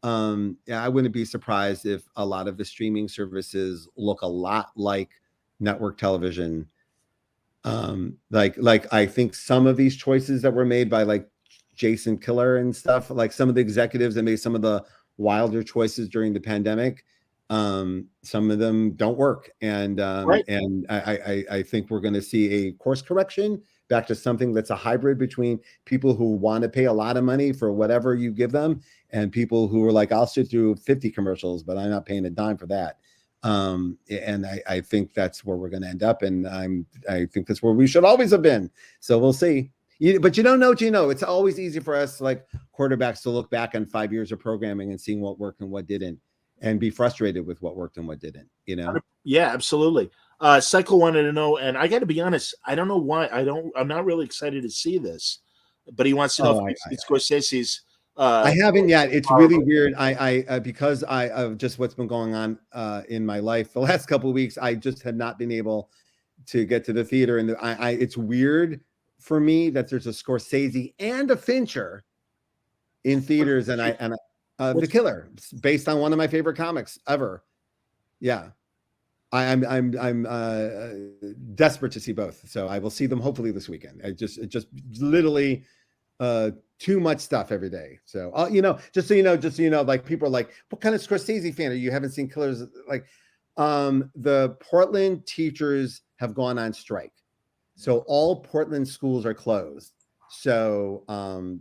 I wouldn't be surprised if a lot of the streaming services look a lot like network television. Like I think some of these choices that were made by like Jason Killer and stuff, like some of the executives that made some of the wilder choices during the pandemic, some of them don't work. And and I think we're going to see a course correction back to something that's a hybrid between people who want to pay a lot of money for whatever you give them and people who are like, I'll sit through 50 commercials, but I'm not paying a dime for that. And I think that's where we're going to end up. And I think that's where we should always have been. So we'll see. But you don't know what you know. It's always easy for us, like quarterbacks, to look back on 5 years of programming and seeing what worked and what didn't, and be frustrated with what worked and what didn't, Yeah, absolutely. Cycle wanted to know, and I got to be honest, I don't know why. I'm not really excited to see this, but he wants to know if it's Scorsese's. I haven't yet. It's really weird. I because of just what's been going on in my life the last couple of weeks, I just had not been able to get to the theater, and it's weird for me that there's a Scorsese and a Fincher in theaters, and The Killer, based on one of my favorite comics ever. Yeah, I'm desperate to see both, so I will see them hopefully this weekend. It just literally too much stuff every day. So just so you know, like people are like, what kind of Scorsese fan are you? Haven't seen Killers? Like, the Portland teachers have gone on strike, so all Portland schools are closed. So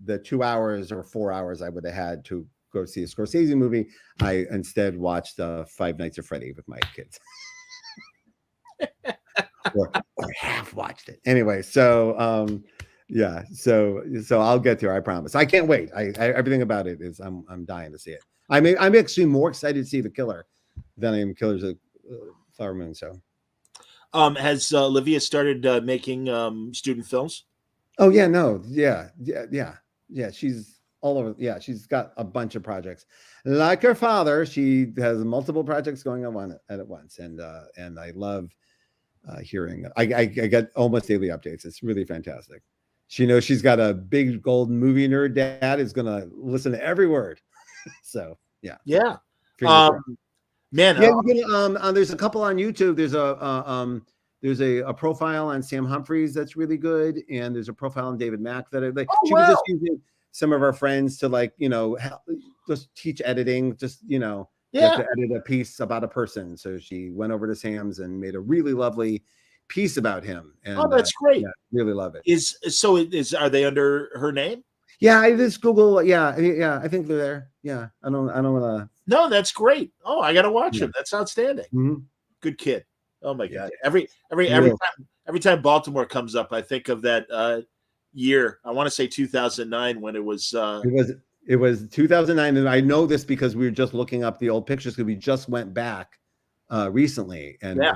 the 2 hours or 4 hours I would have had to go see a Scorsese movie, I instead watched Five Nights at Freddy with my kids. or half watched it anyway. So Yeah, so I'll get there. I promise. I can't wait. I everything about it is I'm dying to see it. I'm actually more excited to see The Killer than I am Killers of Flower Moon. So, Has Olivia started making student films? oh yeah, no, yeah. She's all over. Yeah, she's got a bunch of projects. Like her father, she has multiple projects going on at once, and I love hearing. I get almost daily updates. It's really fantastic. She knows she's got a big gold movie nerd dad who's gonna listen to every word. So yeah, Yeah. fingers crossed. Man, Yeah, you can, there's a couple on YouTube. There's a profile on Sam Humphries that's really good, and there's a profile on David Mack that I like. Oh, She was just wow. using some of our friends to like, just teach editing. Just you have Yeah. to edit a piece about a person. So she went over to Sam's and made a really lovely piece about him. And Oh, that's great. yeah, really love it. Are they under her name? Yeah, I just Google. Yeah, I think they're there. Yeah, I don't want to. No, that's great. Oh, I got to watch Yeah. him. That's outstanding. Mhm. Good kid. Oh my Yeah. God. Every time Baltimore comes up, I think of that year. I want to say 2009 when it was. It was 2009, and I know this because we were just looking up the old pictures because we just went back recently, and Yeah.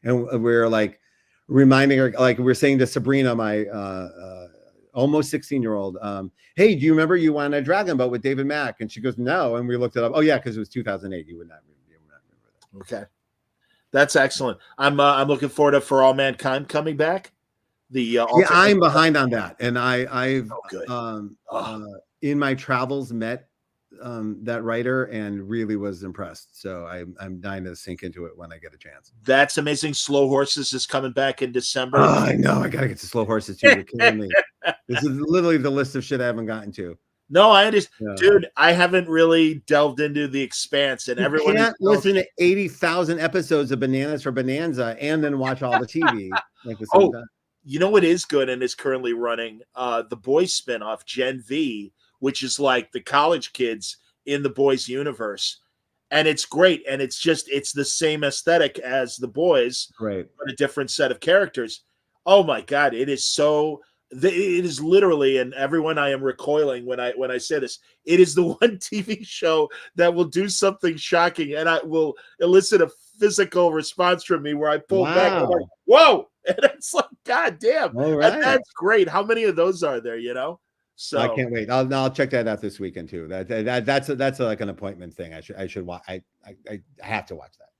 and we're like reminding her, like we're saying to Sabrina, my almost 16-year-old, hey, do you remember you won a dragon boat with David Mack? And she goes, no, and we looked it up. Oh yeah, because it was 2008. You would not remember that. Okay, that's excellent. I'm looking forward to For All Mankind coming back. Yeah, I'm behind on that, and I've good. In my travels met that writer and really was impressed. So I'm dying to sink into it when I get a chance. That's amazing. Slow Horses is coming back in December. Oh, I know. I gotta get to Slow Horses too. You're kidding me. This is literally the list of shit I haven't gotten to. No, I understand, dude. I haven't really delved into The Expanse, and everyone can't listen to 80,000 episodes of Bananas for Bonanza and then watch all the TV like the same time. You know what is good and is currently running? The Boys spinoff, Gen V, which is like the college kids in the Boys universe. And it's great. And it's the same aesthetic as the Boys, right? But a different set of characters. Oh my God. It is literally, and everyone, I am recoiling when I say this, it is the one TV show that will do something shocking and I will elicit a physical response from me where I pull back. I'm like, whoa. And it's like, God damn. Right. That's great. How many of those are there, So I can't wait. I'll check that out this weekend too. That's like an appointment thing. I should watch. I have to watch that.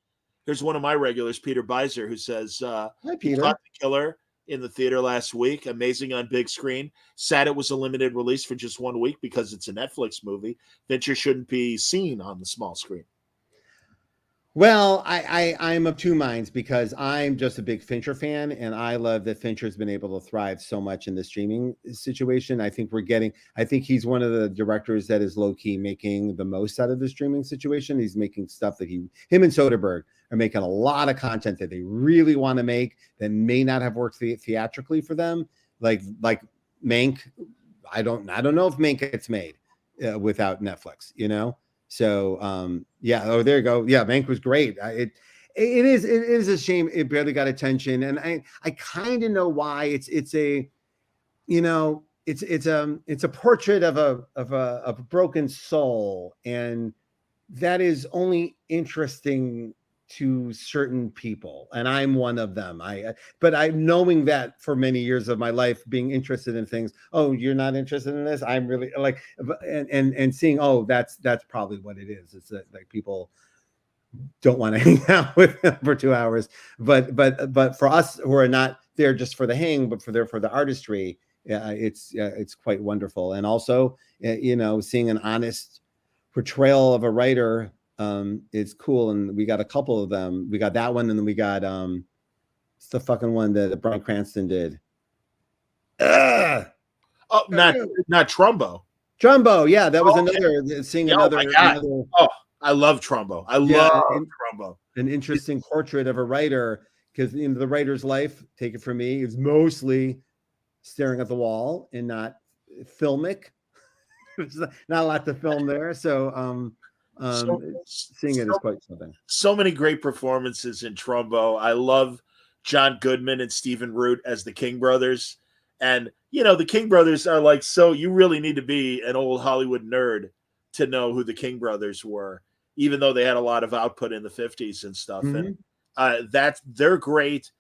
Here's one of my regulars, Peter Beiser, who says, hi, Peter. Caught The Killer in the theater last week. Amazing on big screen. Sad it was a limited release for just 1 week because it's a Netflix movie. Fincher shouldn't be seen on the small screen. Well, I'm of two minds because I'm just a big Fincher fan, and I love that Fincher's been able to thrive so much in the streaming situation. I think he's one of the directors that is low key making the most out of the streaming situation. He's making stuff that him and Soderbergh are making a lot of content that they really want to make that may not have worked theatrically for them. Like Mank, I don't know if Mank gets made without Netflix, So yeah, oh there you go. Yeah, Mank was great. It is a shame it barely got attention, and I kind of know why. It's a portrait of a broken soul, and that is only interesting to certain people, and I'm one of them. But I'm knowing that for many years of my life, being interested in things. Oh, you're not interested in this? I'm really like, and seeing. Oh, that's probably what it is. It's that like people don't want to hang out with him for 2 hours. But for us who are not there just for the hang, but for the artistry, it's quite wonderful. And also, seeing an honest portrayal of a writer. It's cool, and we got a couple of them. We got that one, and then we got it's the fucking one that Bryan Cranston did. Oh, not Trumbo. Trumbo, yeah, that was another. Seeing another. Oh, I love Trumbo. I love Trumbo. An interesting portrait of a writer, because the writer's life, take it from me, is mostly staring at the wall and not filmic. There's not a lot to film there, so. Seeing it is quite something. So many great performances in Trumbo. I love John Goodman and Stephen Root as the King brothers, and the King brothers are like, so you really need to be an old Hollywood nerd to know who the King brothers were, even though they had a lot of output in the 50s and stuff. Mhm. And they're great.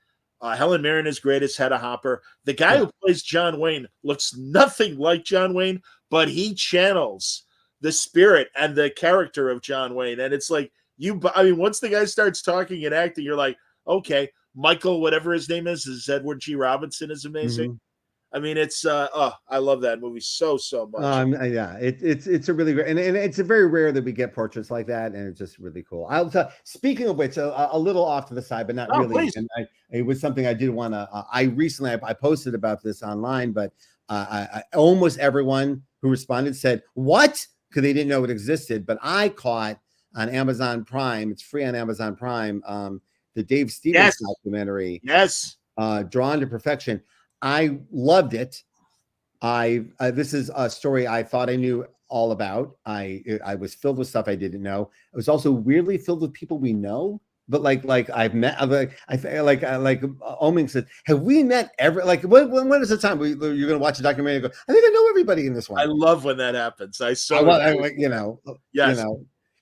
Helen Mirren is great as Hedda Hopper. The guy who plays John Wayne looks nothing like John Wayne, but he channels the spirit and the character of John Wayne. And it's like, once the guy starts talking and acting, you're like, okay, Michael, whatever his name is Edward G. Robinson, is amazing. Mhm. I mean, it's I love that movie so much. Yeah, it's a really great, and it's a very rare that we get portraits like that, and it's just really cool. I'll tell. Speaking of which, a little off to the side, but not really. Please. And it was something I did want to. I recently I posted about this online, but I almost everyone who responded said what, because they didn't know it existed. But I caught on Amazon Prime. It's free on Amazon Prime. The Dave Stevens documentary. Yes. Drawn to Perfection. I loved it. This is a story I thought I knew all about. I was filled with stuff I didn't know. It was also weirdly filled with people we know, but like I've met. Like Oming said, have we met ever? Like when is the time you're going to watch a documentary and go, I think I know everybody in this one. I love when that happens. Yes.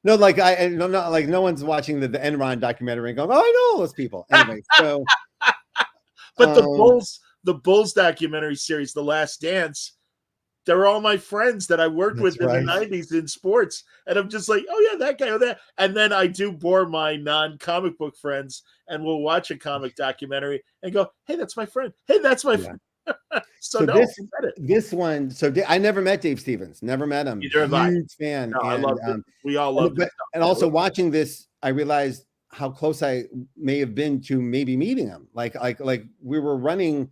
No, not like no one's watching the Enron documentary and going, oh, I know all those people. Anyway, so. But the Bulls documentary series, The Last Dance, they're all my friends that I worked with in the 90s in sports. And I'm just like, oh, yeah, that guy or that. And then I do bore my non-comic book friends, and we'll watch a comic documentary and go, hey, that's my friend. Hey, that's my friend. This one, I never met Dave Stevens. Never met him. Huge fan. No, I love it. We all love it. And also watching this, I realized how close I may have been to maybe meeting him. Like we were running,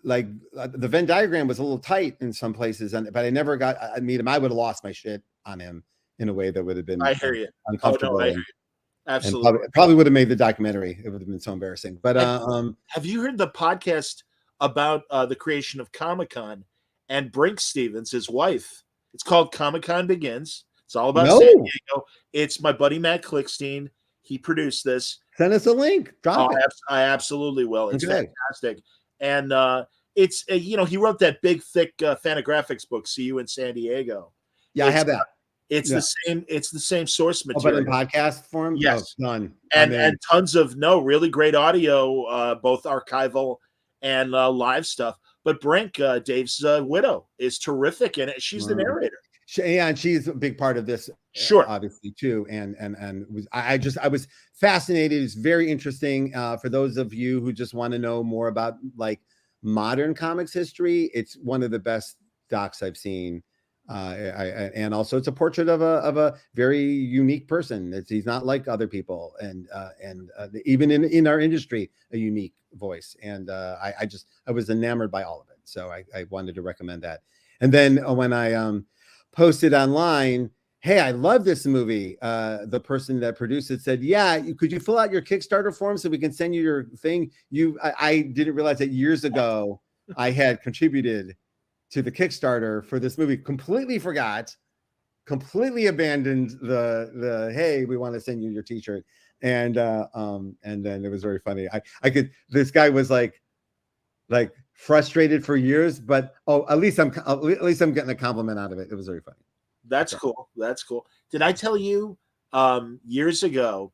the Venn diagram was a little tight in some places, but I never got to meet him. I would have lost my shit on him in a way that would have been uncomfortable. I hear you. Absolutely. And probably would have made the documentary. It would have been so embarrassing. But have you heard the podcast about the creation of Comic-Con and Brink Stevens, his wife? It's called Comic-Con Begins. It's all about San Diego. It's my buddy Matt Klickstein. He produced this. Send us a link. Drop it. I absolutely will. It's fantastic. And it's he wrote that big, thick Fantagraphics book, See You in San Diego. Yeah, I have that. It's the same. It's the same source material. But in podcast form, yes, none. And tons of really great audio, both archival and live stuff. But Brink, Dave's widow, is terrific in it. She's the narrator. And she's a big part of this, obviously too. And I was fascinated. It's very interesting for those of you who just want to know more about like modern comics history. It's one of the best docs I've seen. And also it's a portrait of a very unique person. He's not like other people, and even in our industry, a unique voice. And I was enamored by all of it. So I wanted to recommend that. And then when I posted online, hey, I love this movie. The person that produced it said, yeah, could you fill out your Kickstarter form so we can send you your thing? I didn't realize that years ago I had contributed to the Kickstarter for this movie. Completely forgot, completely abandoned the hey, we want to send you your t-shirt. And then it was very funny. This guy was like frustrated for years, but at least I'm getting a compliment out of it. It was very funny. That's cool. That's cool. Did I tell you years ago,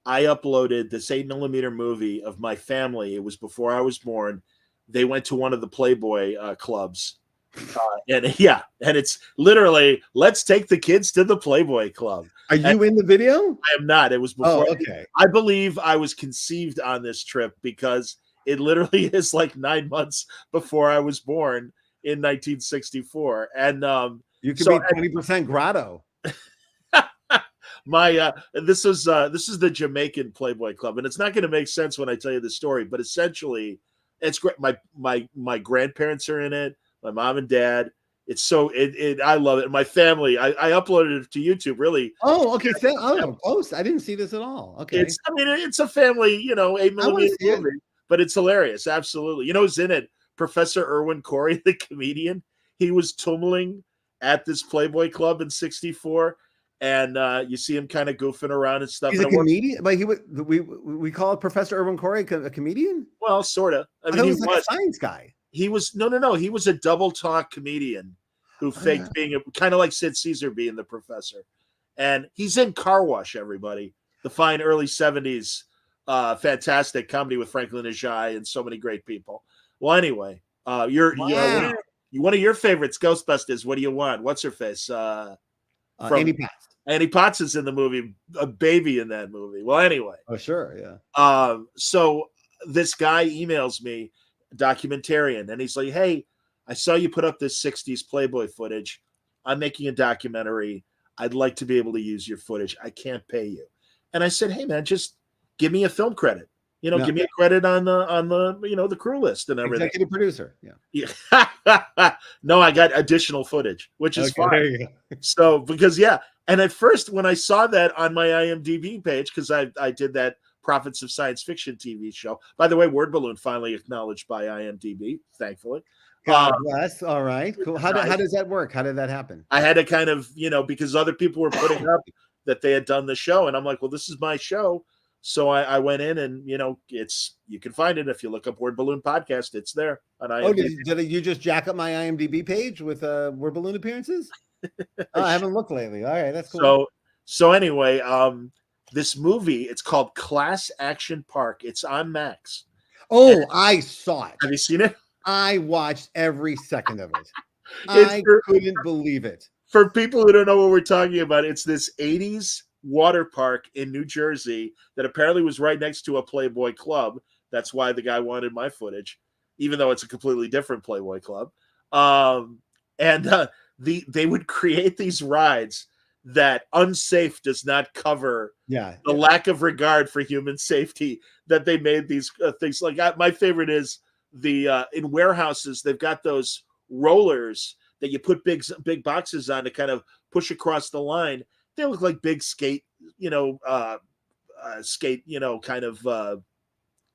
I uploaded this 8mm movie of my family. It was before I was born. They went to one of the Playboy clubs. And it's literally, let's take the kids to the Playboy Club. Are you in the video? I am not. It was before. Oh, okay. I believe I was conceived on this trip because it literally is like 9 months before I was born in 1964. And you could be 20% grotto. This is the Jamaican Playboy Club, and it's not going to make sense when I tell you the story, but essentially it's great. My grandparents are in it, my mom and dad. It's I love it. My family, I uploaded it to YouTube, really. Oh, okay. Post. I didn't see this at all. Okay. It's a family, 8mm movie, but it's hilarious. Absolutely. You know who's in it? Professor Irwin Corey, the comedian. He was tumbling at this Playboy Club in '64, and you see him kind of goofing around and stuff. He's a comedian, but we call Professor Irwin Corey a comedian. Well, sort of. I mean, he was like a science guy. He was no. He was a double talk comedian who faked being kind of like Sid Caesar being the professor, and he's in Car Wash. Everybody, the fine early '70s, fantastic comedy with Franklin Ajay and so many great people. Well, anyway, one of your favorites, Ghostbusters. What do you want? What's her face? Andy Potts. Andy Potts is in the movie, a baby in that movie. Well, anyway. Oh, sure, yeah. So this guy emails me, documentarian, and he's like, "Hey, I saw you put up this 60s Playboy footage. I'm making a documentary. I'd like to be able to use your footage. I can't pay you." And I said, "Hey, man, just give me a film credit. Give me a credit on the the crew list and everything." Executive producer. Yeah. No, I got additional footage, which is fine. So because and at first when I saw that on my IMDb page, because I did that Prophets of Science Fiction TV show. By the way, Word Balloon finally acknowledged by IMDb, thankfully. God bless. All right. Cool. How does that work? How did that happen? I had to kind of, because other people were putting up that they had done the show, and I'm like, well, this is my show. So I went in and, you can find it if you look up Word Balloon Podcast. It's there. Oh, did you just jack up my IMDb page with Word Balloon appearances? I haven't looked lately. All right, that's cool. So anyway, this movie, it's called Class Action Park. It's on Max. Oh, I saw it. Have you seen it? I watched every second of it. I couldn't believe it. For people who don't know what we're talking about, it's this 80s water park in New Jersey that apparently was right next to a Playboy club. That's why the guy wanted my footage, even though it's a completely different Playboy club. They would create these rides that unsafe does not cover the lack of regard for human safety that they made these things. Like my favorite is the in warehouses, they've got those rollers that you put big boxes on to kind of push across the line. They look like big skate, kind of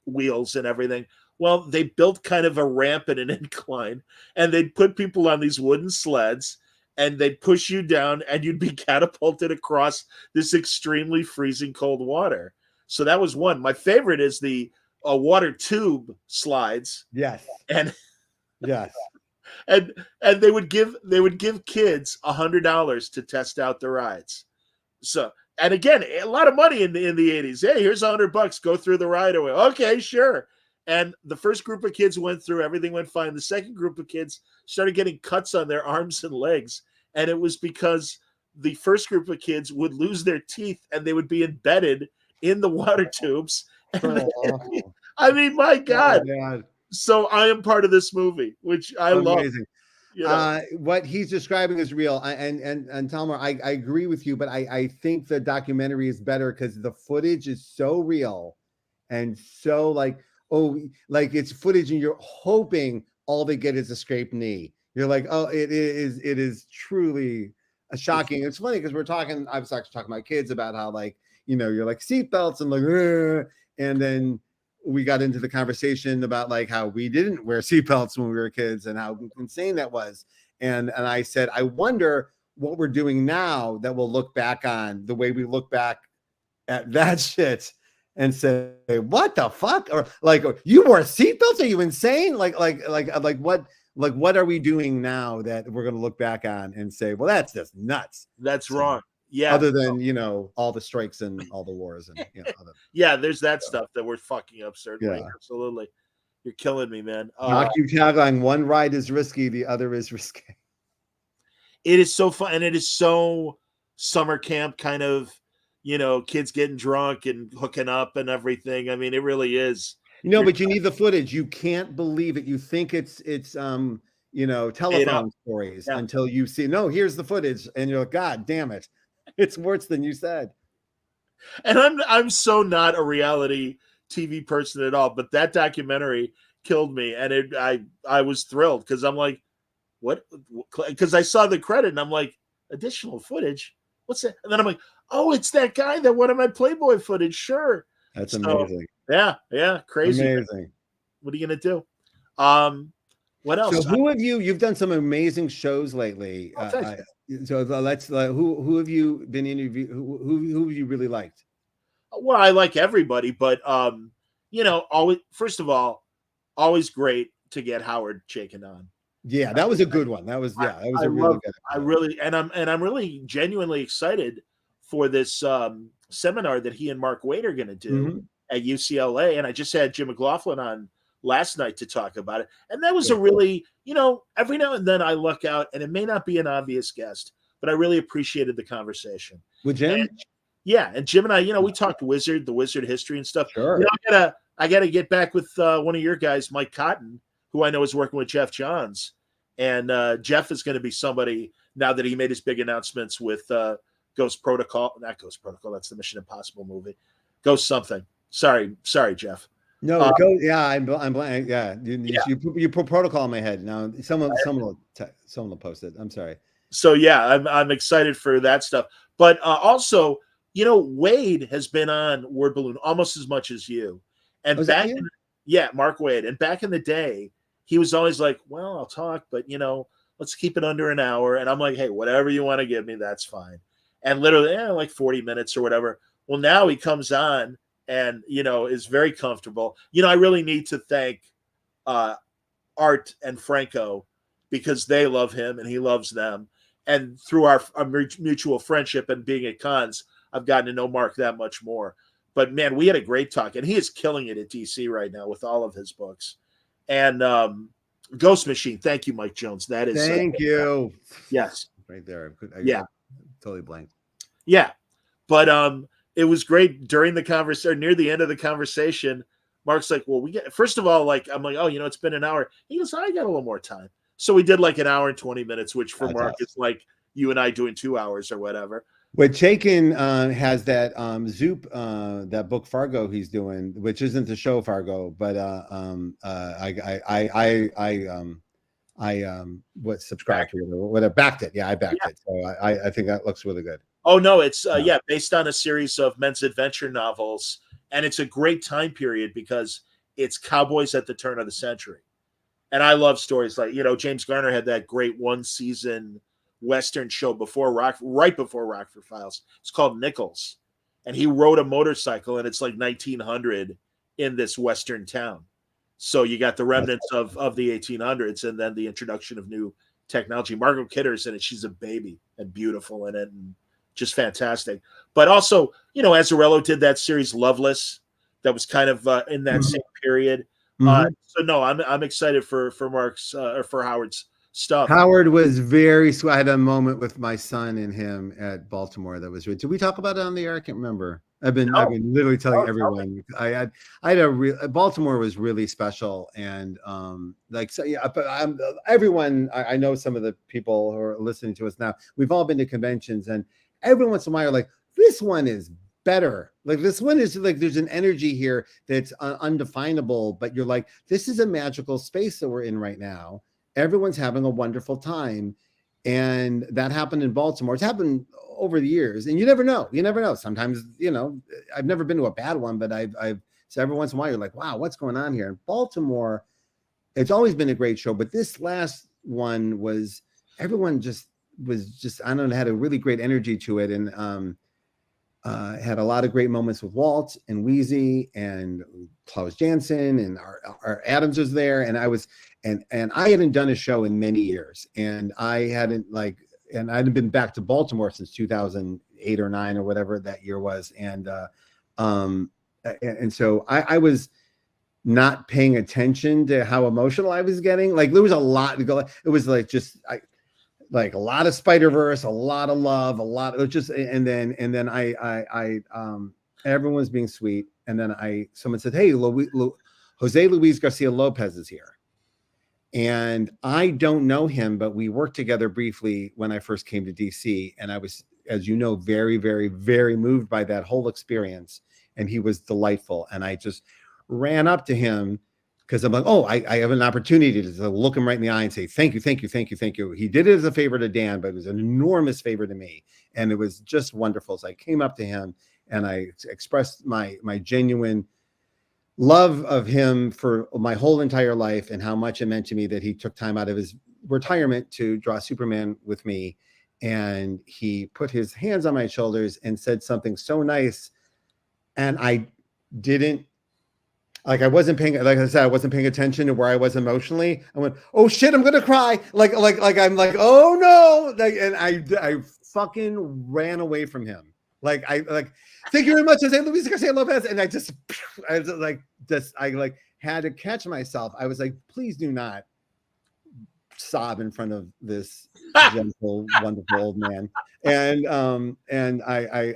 wheels and everything. Well, they built kind of a ramp and an incline, and they'd put people on these wooden sleds, and they'd push you down, and you'd be catapulted across this extremely freezing cold water. So that was one. My favorite is the water tube slides. Yes. And yes. And they would give kids $100 to test out the rides. So, and again, a lot of money in the 80s. Hey, here's $100. Go through the ride away. Okay, sure. And the first group of kids went through, everything went fine. The second group of kids started getting cuts on their arms and legs. And it was because the first group of kids would lose their teeth and they would be embedded in the water tubes. I mean, my God. Oh, God. So I am part of this movie, which I love. What he's describing is real. And Talmor, I agree with you, but I think the documentary is better because the footage is so real and so like it's footage and you're hoping all they get is a scraped knee. You're like, oh, it is truly shocking. It's funny because I was actually talking to my kids about how you're like seatbelts and like, and then we got into the conversation about like how we didn't wear seatbelts when we were kids and how insane that was. And I said, I wonder what we're doing now that we'll look back on the way we look back at that shit and say, what the fuck? Or like, you wore seatbelts? Are you insane? Like what are we doing now that we're going to look back on and say, well, that's just nuts. That's wrong. Yeah. Other than, all the strikes and all the wars and, there's that stuff that we're fucking up. Certainly. Yeah. Absolutely. You're killing me, man. You tagline, one ride is risky. The other is risky. It is so fun. And it is so summer camp kind of, kids getting drunk and hooking up and everything. I mean, it really is. But you need the footage. You can't believe it. You think it's telephone stories until you see, no, here's the footage. And you're like, God damn it. It's worse than you said. And I'm so not a reality TV person at all, but that documentary killed me. And I was thrilled because I'm like, what? Because I saw the credit and I'm like, additional footage? What's that? And then I'm like, oh, it's that guy that wanted my Playboy footage. Sure. That's amazing. Yeah. Crazy. Amazing. What are you going to do? What else? So you've done some amazing shows lately. So let's who have you been interviewed? Who have you really liked? Well, I like everybody, but always, first of all, always great to get Howard shaken on. Yeah, that was a good one. That was that was a really good. I really, and I'm really genuinely excited for this seminar that he and Mark Waid are going to do at UCLA. And I just had Jim McLaughlin on last night to talk about it. And that was a really, every now and then I luck out, and it may not be an obvious guest, but I really appreciated the conversation. With Jim? And Jim and I, we talked the Wizard history and stuff. Sure. I gotta get back with one of your guys, Mike Cotton, who I know is working with Jeff Johns. And Jeff is going to be somebody now that he made his big announcements with Ghost Protocol. Not Ghost Protocol. That's the Mission Impossible movie. Ghost something. Sorry, Jeff. No, I'm blank. Yeah, you put protocol in my head. Now someone will post it. I'm sorry. So yeah, I'm excited for that stuff. But also, Wade has been on Word Balloon almost as much as you. And Mark Waid. And back in the day, he was always like, well, I'll talk, but let's keep it under an hour. And I'm like, hey, whatever you want to give me, that's fine. And literally, like 40 minutes or whatever. Well, now he comes on and, is very comfortable. I really need to thank Art and Franco because they love him and he loves them. And through our mutual friendship and being at cons, I've gotten to know Mark that much more. But man, we had a great talk, and he is killing it at DC right now with all of his books. And Ghost Machine, thank you, Mike Jones. That is thank you. Yes, right there. I totally blanked. Yeah, but it was great during the conversation. Near the end of the conversation, Mark's like, "Well, first of all, like I'm like, oh, it's been an hour." He goes, "I got a little more time." So we did like an hour and 20 minutes, which for Mark is like you and I doing 2 hours or whatever. But Chaikin has that Zoop, that book Fargo he's doing, which isn't the show Fargo, but subscribed to it or whatever, backed it. Yeah, I backed it. So I think that looks really good. Oh no, it's based on a series of men's adventure novels, and it's a great time period because it's cowboys at the turn of the century. And I love stories like, James Garner had that great 1-season Western show right before Rockford Files. It's called Nichols, and he rode a motorcycle, and it's like 1900 in this Western town. So you got the remnants of the 1800s, and then the introduction of new technology. Margot Kidder's in it; she's a baby and beautiful in it, and just fantastic. But also, Azzarello did that series Loveless, that was kind of in that same period. So no, I'm excited for Mark's or for Howard's stuff. Howard was very sweet. I had a moment with my son and him at Baltimore that was did we talk about it on the air? I can't remember. I've been literally telling everyone. I had Baltimore was really special, and everyone I know some of the people who are listening to us now. We've all been to conventions, and every once in a while, you're like, this one is better. Like this one is like there's an energy here that's undefinable, but you're like, this is a magical space that we're in right now. Everyone's having a wonderful time. And that happened in Baltimore. It's happened over the years. And you never know. Sometimes, I've never been to a bad one, but I've so every once in a while you're like, wow, what's going on here? In Baltimore, it's always been a great show. But this last one was everyone was I don't know, had a really great energy to it. And had a lot of great moments with Walt and Wheezy and Klaus Janson, and our Adams was there. And I was, and I hadn't done a show in many years, and I hadn't been back to Baltimore since 2008 or 9 or whatever that year was. And so I was not paying attention to how emotional I was getting. Like there was a lot to go. It was like like a lot of Spider-Verse, a lot of love, a lot of just, and then I everyone's being sweet. And then someone said, hey, Jose Luis Garcia Lopez is here. And I don't know him, but we worked together briefly when I first came to DC. And I was, as you know, very, very, very moved by that whole experience. And he was delightful. And I just ran up to him because I'm like, oh, I have an opportunity to look him right in the eye and say, thank you, thank you, thank you, thank you. He did it as a favor to Dan, but it was an enormous favor to me. And it was just wonderful. So I came up to him and I expressed my genuine love of him for my whole entire life and how much it meant to me that he took time out of his retirement to draw Superman with me. And he put his hands on my shoulders and said something so nice. And I like I wasn't paying, like I said, I wasn't paying attention to where I was emotionally. I went, oh shit, I'm gonna cry. Like I'm like, oh no. Like, and I fucking ran away from him. Like thank you very much. I say Luis Garcia Lopez. And I had to catch myself. I was like, please do not sob in front of this gentle, wonderful old man. And I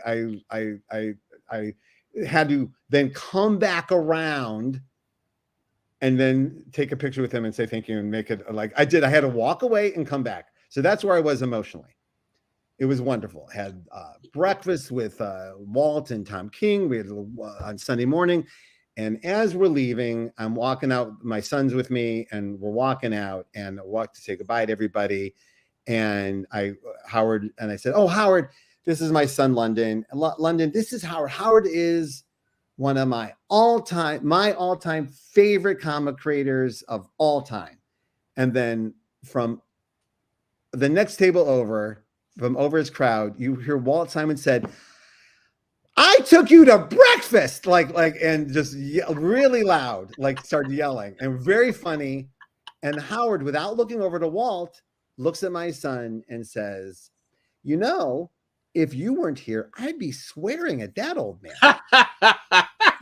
had to then come back around and then take a picture with him and say thank you and make it like I did. I had to walk away and come back. So that's where I was emotionally. It was wonderful. Had breakfast with Walt and Tom King. We had on Sunday morning. And as we're leaving, I'm walking out. My son's with me, and we're walking out. And I walked to say goodbye to everybody. And Howard, and I said, "Oh, Howard, this is my son, London. London, this is Howard. Howard is one of my all-time favorite comic creators of all time." And then from the next table over, from over his crowd, you hear Walt Simon said, "I took you to breakfast," and just really loud, like started yelling, and very funny. And Howard, without looking over to Walt, looks at my son and says, "You know, if you weren't here, I'd be swearing at that old man."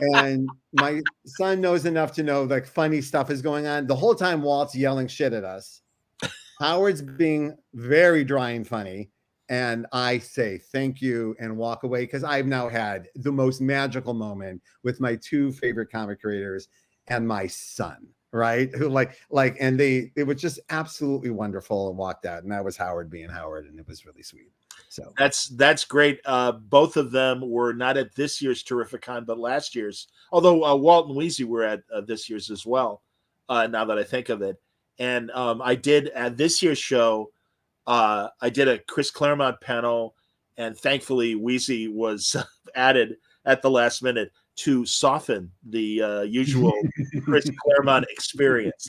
And my son knows enough to know like funny stuff is going on. The whole time Walt's yelling shit at us. Howard's being very dry and funny. And I say thank you and walk away because I've now had the most magical moment with my two favorite comic creators and my son, right? Who and it was just absolutely wonderful and walked out. And that was Howard being Howard, and it was really sweet. So that's great. Both of them were not at this year's Terrificon, but last year's. Although Walt and Weezy were at this year's as well. Now that I think of it, and I did at this year's show. I did a Chris Claremont panel, and thankfully Weezy was added at the last minute to soften the usual Chris Claremont experience.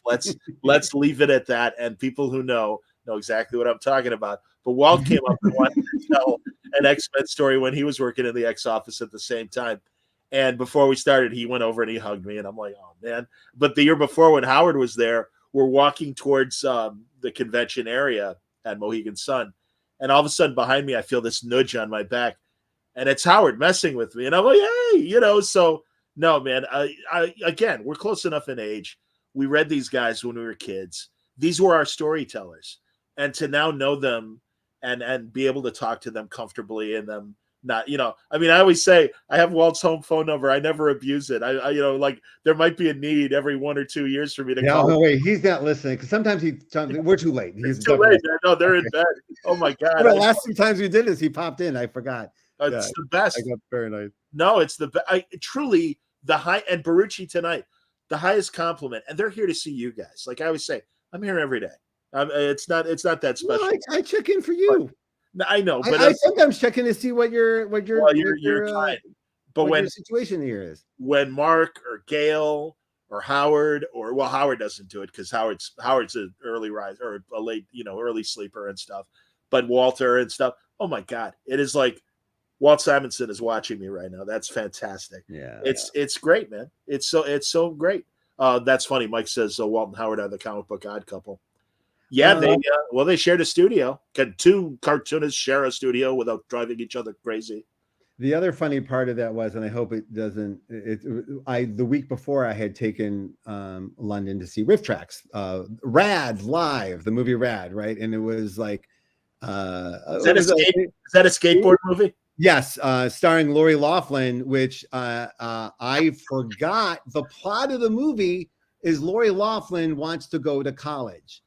Let's leave it at that, and people who know exactly what I'm talking about. But Walt came up and wanted to tell an X-Men story when he was working in the X office at the same time. And before we started, he went over and he hugged me, and I'm like, oh man. But the year before, when Howard was there, we're walking towards the convention area at Mohegan Sun, and all of a sudden behind me I feel this nudge on my back, and it's Howard messing with me, and I'm like, hey, so no, man, I again, we're close enough in age. We read these guys when we were kids. These were our storytellers, and to now know them and be able to talk to them comfortably and them not, I mean, I always say I have Walt's home phone number. I never abuse it. I there might be a need every 1 or 2 years for me to call. No, wait, he's not listening because sometimes we're too late. It's too late. No, they're in bed. Oh my God. The last 2 times we did this, he popped in. I forgot. It's the best. I got very nice. No, it's the truly the high, and Barucci tonight, the highest compliment. And they're here to see you guys. Like I always say, I'm here every day. It's not that special. No, I check in for you. I know, but I sometimes check in to see what your trying. But when your situation here is, when Mark or Gail or Howard Howard doesn't do it because Howard's an early riser or a late, early sleeper and stuff. But Walter and stuff. Oh my God, it is like Walt Simonson is watching me right now. That's fantastic. Yeah, it's great, man. It's so great. That's funny. Mike says Walt and Howard are the comic book odd couple. Yeah, they shared a studio. Can two cartoonists share a studio without driving each other crazy? The other funny part of that was, and I hope it doesn't. The week before I had taken London to see Riff Tracks, Rad Live, the movie Rad, right? And it was like, is that a skateboard movie? Yes, starring Lori Loughlin, which I forgot. The plot of the movie is Lori Loughlin wants to go to college.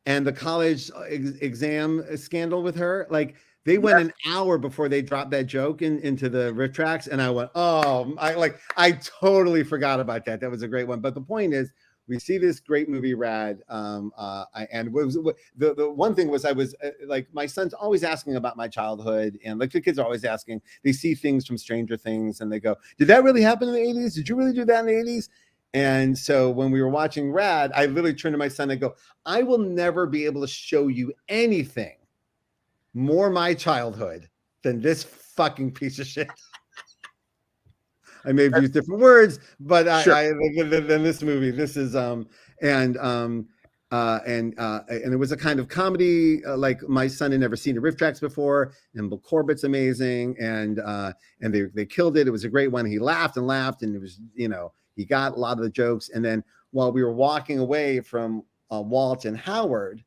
And the college exam scandal with her, like they went an hour before they dropped that joke into the Riff Tracks, and I went, "Oh, I totally forgot about that. That was a great one." But the point is, we see this great movie, Rad, and the one thing was I was like, my son's always asking about my childhood, and like the kids are always asking. They see things from Stranger Things, and they go, "Did that really happen in the '80s? Did you really do that in the '80s?" And so when we were watching Rad, I literally turned to my son and go, I will never be able to show you anything more my childhood than this fucking piece of shit. I may have used different words, but Sure. than this movie. This is and it was a kind of comedy. Like my son had never seen a Riff Tracks before, and Bill Corbett's amazing, and they killed it. It was a great one. He laughed and laughed, and it was, you know, he got a lot of the jokes. And then while we were walking away from Walt and Howard,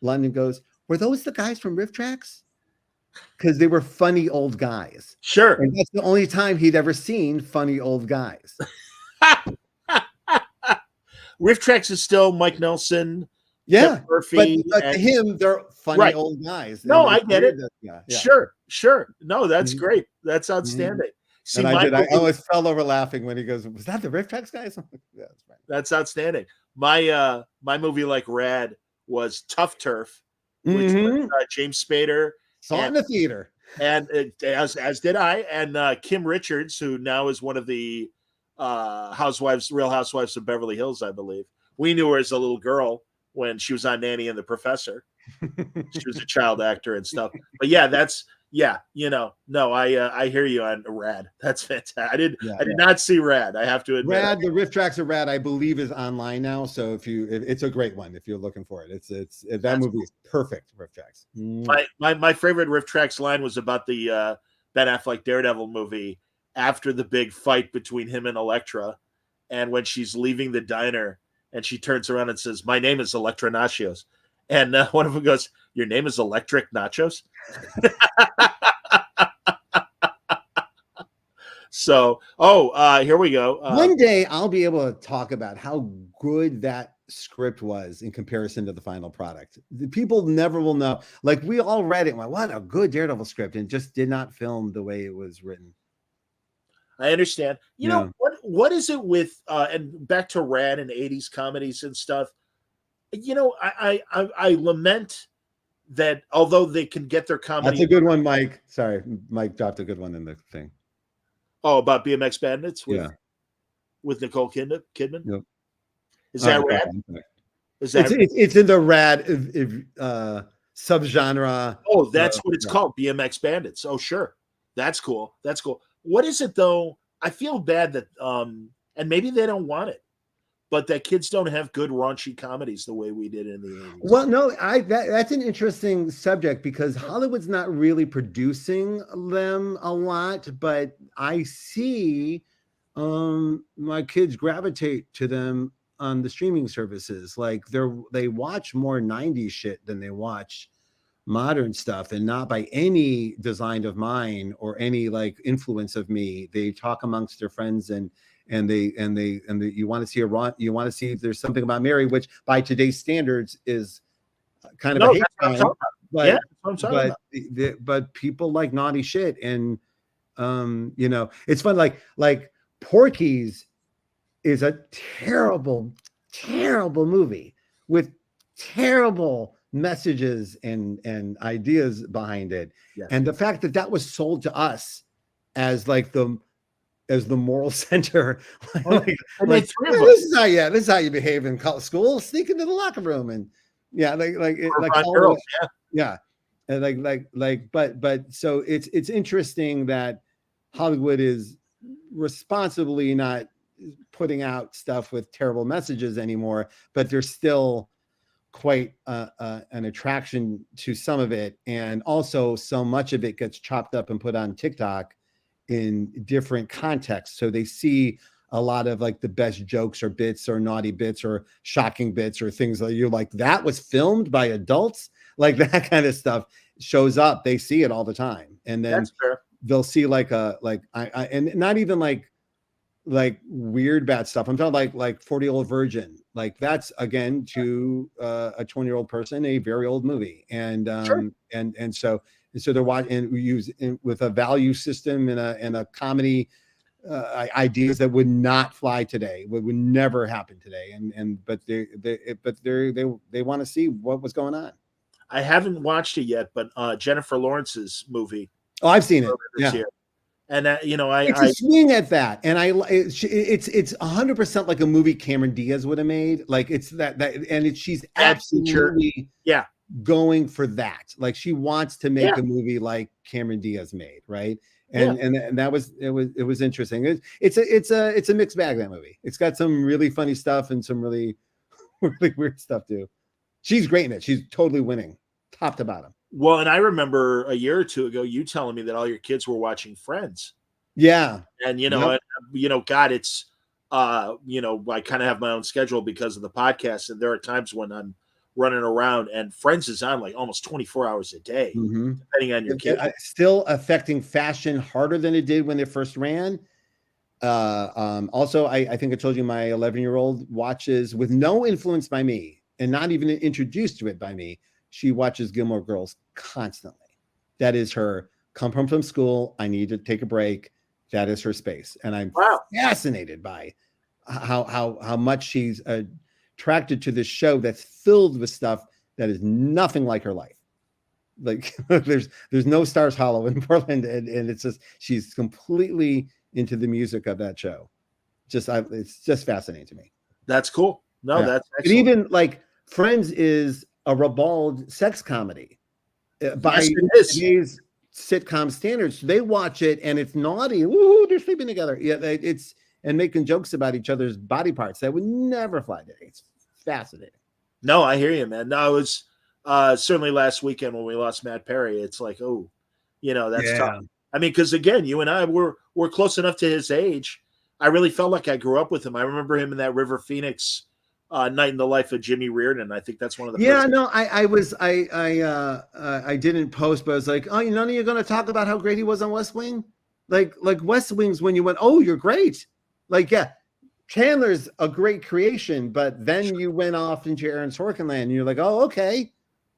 London goes, "Were those the guys from Riff Tracks?" Because they were funny old guys. Sure. And that's the only time he'd ever seen funny old guys. Riff Tracks is still Mike Nelson. Yeah. Murphy, but to him, they're funny old guys. No, I get it. Yeah. Sure. No, that's great. That's outstanding. See, and I always fell over laughing when he goes, "Was that the Riff Tracks guys?" Yeah, that's right. That's outstanding. My movie like Rad was Tough Turf, which was James Spader. Saw it in the theater. And as did I. And Kim Richards, who now is one of the Real Housewives of Beverly Hills, I believe. We knew her as a little girl when she was on Nanny and the Professor. She was a child actor and stuff. But yeah, I hear you on Rad. That's fantastic. I did not see Rad. I have to admit. Rad, the Riff Tracks of Rad, I believe, is online now. So it's a great one if you're looking for it. That movie is perfect. Riff Tracks. My favorite Riff Tracks line was about the Ben Affleck Daredevil movie after the big fight between him and Elektra, and when she's leaving the diner and she turns around and says, "My name is Electra Nachos," and one of them goes, "Your name is Electric Nachos?" So, here we go. One day I'll be able to talk about how good that script was in comparison to the final product. The people never will know. Like, we all read it and went, "What a good Daredevil script," and just did not film the way it was written. I understand. You know, what is it with and back to Rad and 80s comedies and stuff? You know, I lament that although they can get their comedy. That's a good one, Mike. Sorry, Mike dropped a good one in the thing. Oh, about BMX Bandits with Nicole Kidman. Yep. Is that Rad? Is that it's in the Rad subgenre? Oh, that's what it's called, BMX Bandits. Oh, sure, that's cool. That's cool. What is it though? I feel bad that and maybe they don't want it, but that kids don't have good raunchy comedies the way we did in the 80s. Well, no, that's an interesting subject because Hollywood's not really producing them a lot, but I see my kids gravitate to them on the streaming services. Like they watch more 90s shit than they watch modern stuff, and not by any design of mine or any like influence of me. They talk amongst their friends and you want to see you want to see if there's something about Mary, which by today's standards is kind of a hate crime. But people like naughty shit, and you know, it's fun. Like Porky's is a terrible movie with terrible messages and ideas behind it. Yeah. And the fact that was sold to us as like the moral center, this is how you behave in school. Sneak into the locker room and girls, and but so it's interesting that Hollywood is responsibly not putting out stuff with terrible messages anymore, but there's still quite an attraction to some of it, and also so much of it gets chopped up and put on TikTok in different contexts, so they see a lot of like the best jokes or bits or naughty bits or shocking bits or things that you're like, that was filmed by adults, like that kind of stuff shows up. They see it all the time, and then they'll see and not even like weird bad stuff. I'm talking like 40-Year-Old Virgin. Like that's again to a 20-year-old person, a very old movie, and so they're watching and use with a value system and a comedy ideas that would not fly today, would never happen today, but they want to see what was going on. I haven't watched it yet, but Jennifer Lawrence's movie. Oh, I've seen it. Yeah. Year. And it's a swing at that, and it's 100% like a movie Cameron Diaz would have made. Like it's that she's absolutely going for that. Like she wants to make a movie like Cameron Diaz made, right? And that was it was interesting. It's a mixed bag, that movie. It's got some really funny stuff and some really really weird stuff too. She's great in it. She's totally winning, top to bottom. Well, and I remember a year or two ago you telling me that all your kids were watching Friends. Yeah. And God, it's I kind of have my own schedule because of the podcast, and there are times when I'm running around and Friends is on like almost 24 hours a day, depending on your kid. Still affecting fashion harder than it did when it first ran. Also, I think I told you my 11-year-old watches, with no influence by me and not even introduced to it by me, she watches Gilmore Girls constantly. That is her come home from school, I need to take a break. That is her space. And I'm fascinated by how much she's attracted to this show that's filled with stuff that is nothing like her life. Like there's no Stars Hollow in Portland, and it's just she's completely into the music of that show. It's just fascinating to me. That's cool. No, that's excellent. And even like Friends is a ribald sex comedy by today's sitcom standards. They watch it and it's naughty. Ooh, they're sleeping together. Yeah, it's and making jokes about each other's body parts that would never fly today. It's fascinating. No, I hear you, man. No, it was certainly last weekend when we lost Matt Perry. It's like, that's tough. I mean, because again, you and I we're close enough to his age. I really felt like I grew up with him. I remember him in that River Phoenix Night in the Life of Jimmy Reardon. I think that's one of the first I didn't post, but I was like, none of you are going to talk about how great he was on West Wing? Like West Wing's when you went, oh, you're great. Like, yeah, Chandler's a great creation, but then you went off into Aaron Sorkin land and you're like, oh, okay,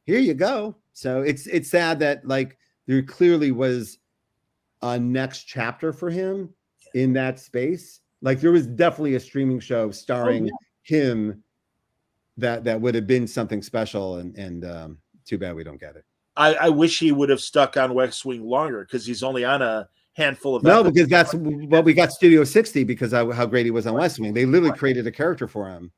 here you go. So it's sad that like there clearly was a next chapter for him in that space. Like there was definitely a streaming show starring him that would have been something special, and too bad we don't get it. I wish he would have stuck on West Wing longer, because he's only on a handful of episodes. Because that's what we got Studio 60 because of how great he was on West Wing. They literally created a character for him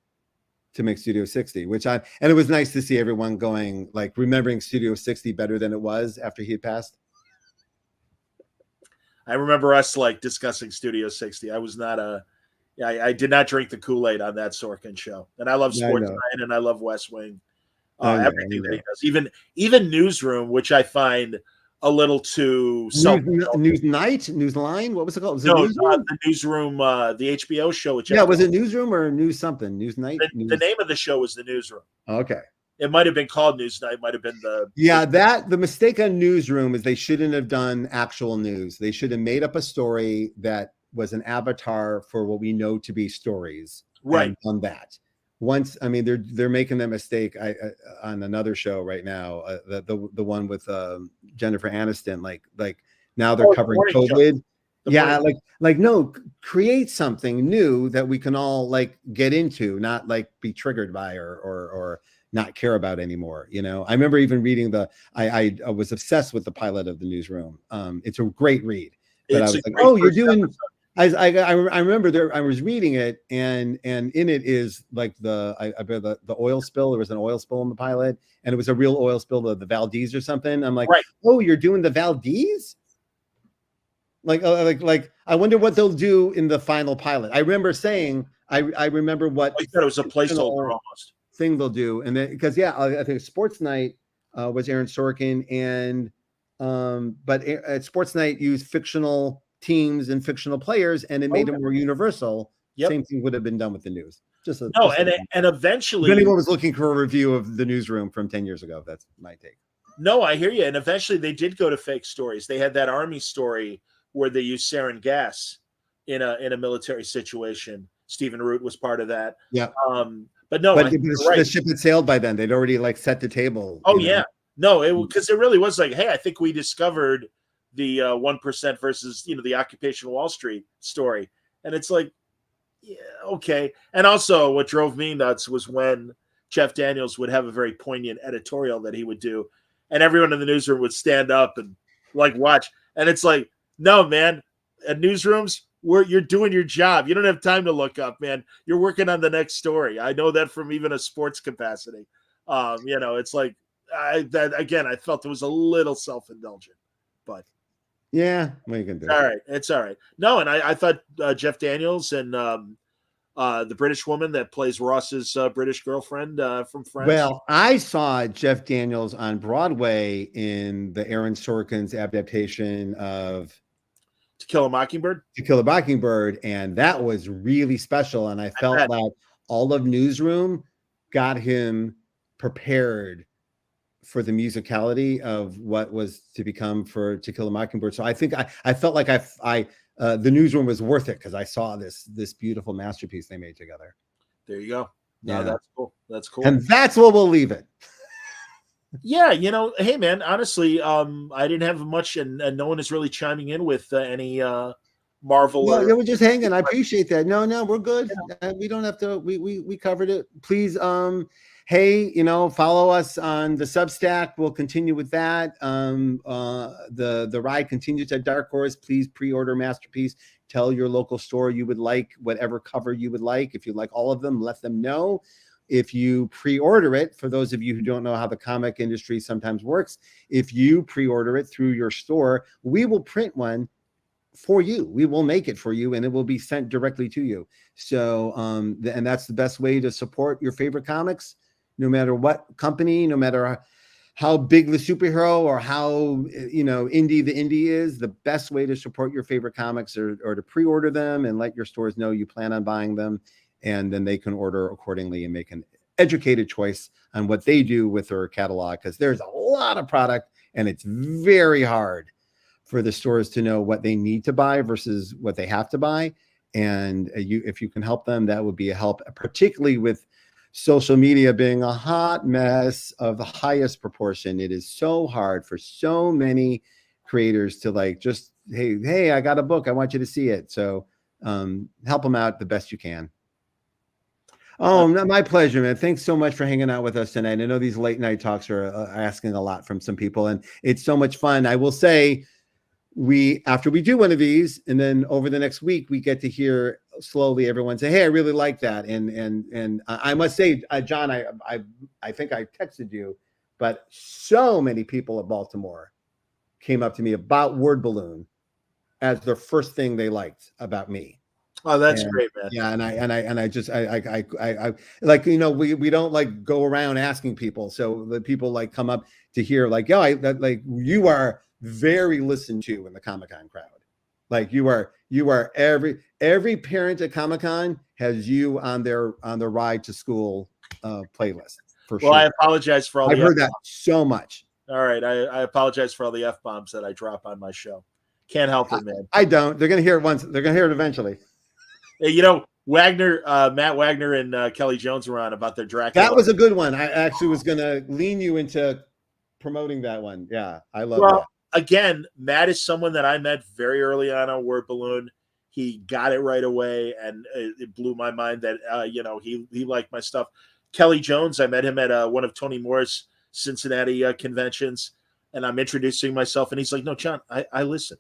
to make Studio 60, and it was nice to see everyone going, like, remembering Studio 60 better than it was after he had passed. I remember us like discussing Studio 60. I was not I did not drink the Kool-Aid on that Sorkin show. And I love Sports Night and I love West Wing. Everything that he does. Even Newsroom, which I find a little too Newsline? What was it called? The Newsroom, the HBO show. Was it Newsroom or News something? Newsnight? The name of the show was The Newsroom. Okay. It might have been called Newsnight. Might have been the mistake on Newsroom is they shouldn't have done actual news. They should have made up a story that was an avatar for what we know to be stories. Right. And done that. Once, I mean, they're making that mistake on another show right now, the one with Jennifer Aniston. Like now they're covering COVID. No, create something new that we can all like get into, not like be triggered by or not care about anymore. I remember even reading I was obsessed with the pilot of The Newsroom. It's a great read. But I was like, oh, you're doing. I remember I was reading it, and in it is like the oil spill. There was an oil spill in the pilot, and it was a real oil spill of the Valdez or something. I'm like, oh, you're doing the Valdez? Like I wonder what they'll do in the final pilot. I remember saying, I remember what I thought it was a placeholder almost thing they'll do, and then because I think Sports Night was Aaron Sorkin, and but at Sports Night used fictional teams and fictional players, and it made it more universal. Same thing would have been done with the news. And eventually, if anyone was looking for a review of The Newsroom from 10 years ago, that's my take. No, I hear you. And eventually, they did go to fake stories. They had that Army story where they used sarin gas in a military situation. Stephen Root was part of that. Yeah. But no, the ship had sailed by then. They'd already like set the table. Oh yeah. No, because it really was like, hey, I think we discovered the 1% versus the Occupation Wall Street story, and it's like, yeah, okay. And also, what drove me nuts was when Jeff Daniels would have a very poignant editorial that he would do, and everyone in the newsroom would stand up and like watch, and it's like, no, man, at newsrooms, you're doing your job. You don't have time to look up, man. You're working on the next story. I know that from even a sports capacity. It's like, I felt it was a little self-indulgent, but Yeah, what are you gonna do? all right, it's all right. No, and I thought Jeff Daniels and the British woman that plays Ross's British girlfriend from Friends. Well, I saw Jeff Daniels on Broadway in the Aaron Sorkin's adaptation of To Kill a Mockingbird. To Kill a Mockingbird, and that was really special. And I felt like all of Newsroom got him prepared for the musicality of what was to become for To Kill a Mockingbird. So I think I felt like the Newsroom was worth it because I saw this beautiful masterpiece they made together. There you go. No, that's cool. That's cool. And that's where we'll leave it. Yeah, hey man, honestly, I didn't have much, and no one is really chiming in with any Marvel. No, we're just hanging. I appreciate that. No, we're good. Yeah. We don't have to. We covered it. Please, hey, follow us on the Substack. We'll continue with that. The ride continues at Dark Horse. Please pre-order Masterpiece. Tell your local store you would like whatever cover you would like. If you like all of them, let them know. If you pre-order it, for those of you who don't know how the comic industry sometimes works, if you pre-order it through your store, we will print one for you. We will make it for you, and it will be sent directly to you. So, and that's the best way to support your favorite comics, no matter what company, no matter how big the superhero or how indie the indie is. The best way to support your favorite comics or to pre-order them and let your stores know you plan on buying them, and then they can order accordingly and make an educated choice on what they do with their catalog, because there's a lot of product and it's very hard for the stores to know what they need to buy versus what they have to buy. And if you can help them, that would be a help, particularly with social media being a hot mess of the highest proportion. It is so hard for so many creators to just, hey, I got a book, I want you to see it. So help them out the best you can. Oh, my pleasure, man. Thanks so much for hanging out with us tonight. I know these late night talks are asking a lot from some people, and it's so much fun. I will say, after we do one of these, and then over the next week, we get to hear slowly everyone say, "Hey, I really like that." And I must say, John, I think I texted you, but so many people at Baltimore came up to me about Word Balloon as their first thing they liked about me. Oh, that's great, man. Yeah, and I just like, we don't go around asking people, so the people come up to hear you are very listened to in the Comic-Con crowd. You are every parent at Comic-Con has you on their ride to school playlist for sure. Well, I apologize for all. I've heard that so much. All right, I apologize for all the F-bombs that I drop on my show. Can't help it, man. I don't. They're gonna hear it once. They're gonna hear it eventually. Wagner, Matt Wagner and Kelly Jones were on about their Dracula. That was a good one. I actually was going to lean you into promoting that one. Yeah, I love that. Again, Matt is someone that I met very early on Word Balloon. He got it right away, and it blew my mind that he liked my stuff. Kelly Jones, I met him at one of Tony Moore's Cincinnati conventions, and I'm introducing myself, and he's like, "No, John, I listen."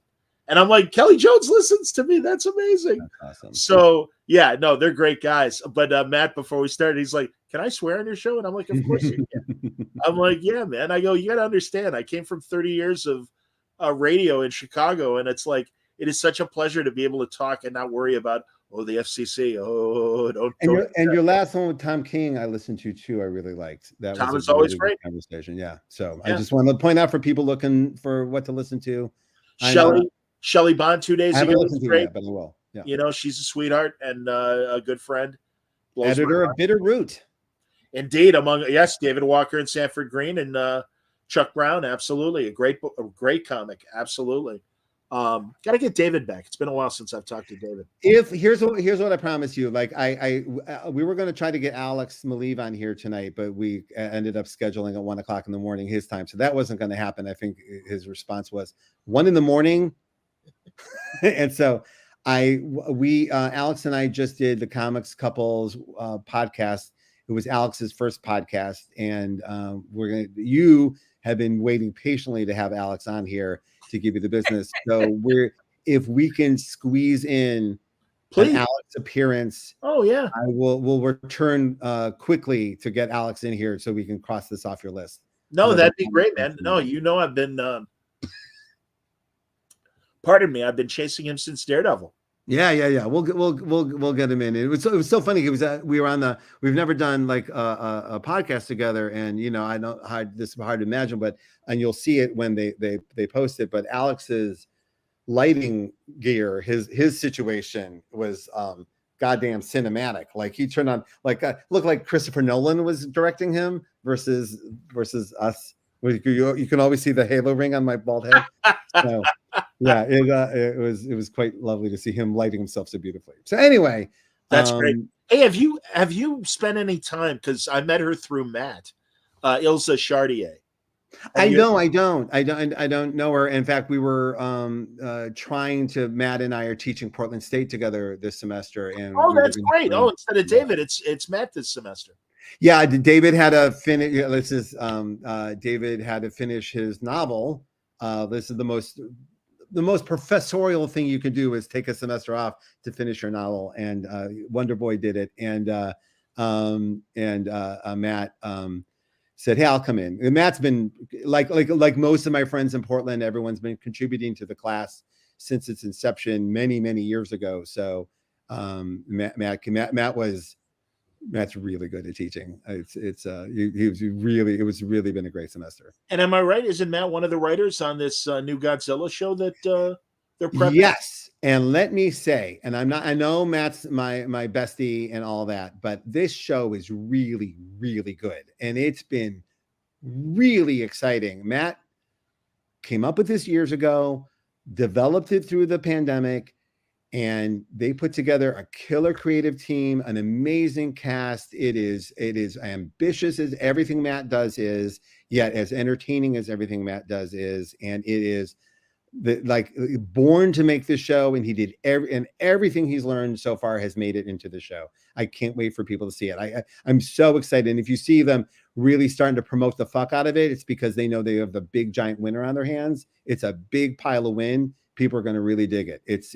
And I'm like, Kelly Jones listens to me. That's amazing. That's awesome. So, yeah, no, they're great guys. But Matt, before we started, he's like, "Can I swear on your show?" And I'm like, "Of course you can." I'm like, "Yeah, man." I go, "You got to understand, I came from 30 years of radio in Chicago, and it's like, it is such a pleasure to be able to talk and not worry about, the FCC. Your last one with Tom King, I listened to too. I really liked that. Tom is always great conversation. Yeah. So I just wanted to point out for people looking for what to listen to. Shelley Bond 2 days ago was great. Yet, but I will. Yeah. She's a sweetheart and a good friend. Editor of Bitter Root. Indeed, David Walker and Sanford Green and Chuck Brown. Absolutely, a great comic. Absolutely. Got to get David back. It's been a while since I've talked to David. Here's what I promise you. We were going to try to get Alex Maleev on here tonight, but we ended up scheduling at 1 o'clock in the morning his time, so that wasn't going to happen. I think his response was 1 in the morning, and so Alex and I just did the Comics Couples podcast. It was Alex's first podcast, and you have been waiting patiently to have Alex on here to give you the business. So if we can squeeze in an Alex appearance, we'll return quickly to get Alex in here so we can cross this off your list. No, that'd be great, man. No, I've been, pardon me, I've been chasing him since Daredevil. Yeah. We'll get him in. It was so funny. It was we were on the. We've never done like a podcast together, and I know this is hard to imagine, and you'll see it when they post it. But Alex's lighting gear, his situation was goddamn cinematic. Like he turned on looked like Christopher Nolan was directing him versus us. You can always see the halo ring on my bald head. So, yeah, it was quite lovely to see him lighting himself so beautifully. So anyway, that's great. Hey, have you spent any time, because I met her through Matt, Ilsa Chartier? I don't know her. In fact, we were Matt and I are teaching Portland State together this semester. And that's great. Instead of David, it's Matt this semester. Yeah, David had to finish. David had to finish his novel. This is the most professorial thing you can do is take a semester off to finish your novel, and Wonder Boy did it. And Matt said, "Hey, I'll come in." And Matt's been like most of my friends in Portland. Everyone's been contributing to the class since its inception many years ago. So Matt's really good at teaching. It was really been a great semester. And am I right? Isn't Matt one of the writers on this new Godzilla show that they're prepping? Yes. And let me say, and I know Matt's my bestie and all that, but this show is really, really good. And it's been really exciting. Matt came up with this years ago, developed it through the pandemic, and they put together a killer creative team, an amazing cast. It is ambitious as everything Matt does is, yet as entertaining as everything Matt does is, and it is born to make this show. And he did everything he's learned so far has made it into the show. I can't wait for people to see it. I'm so excited. And if you see them really starting to promote the fuck out of it, it's because they know they have the big giant winner on their hands. It's a big pile of win. People are going to really dig it. It's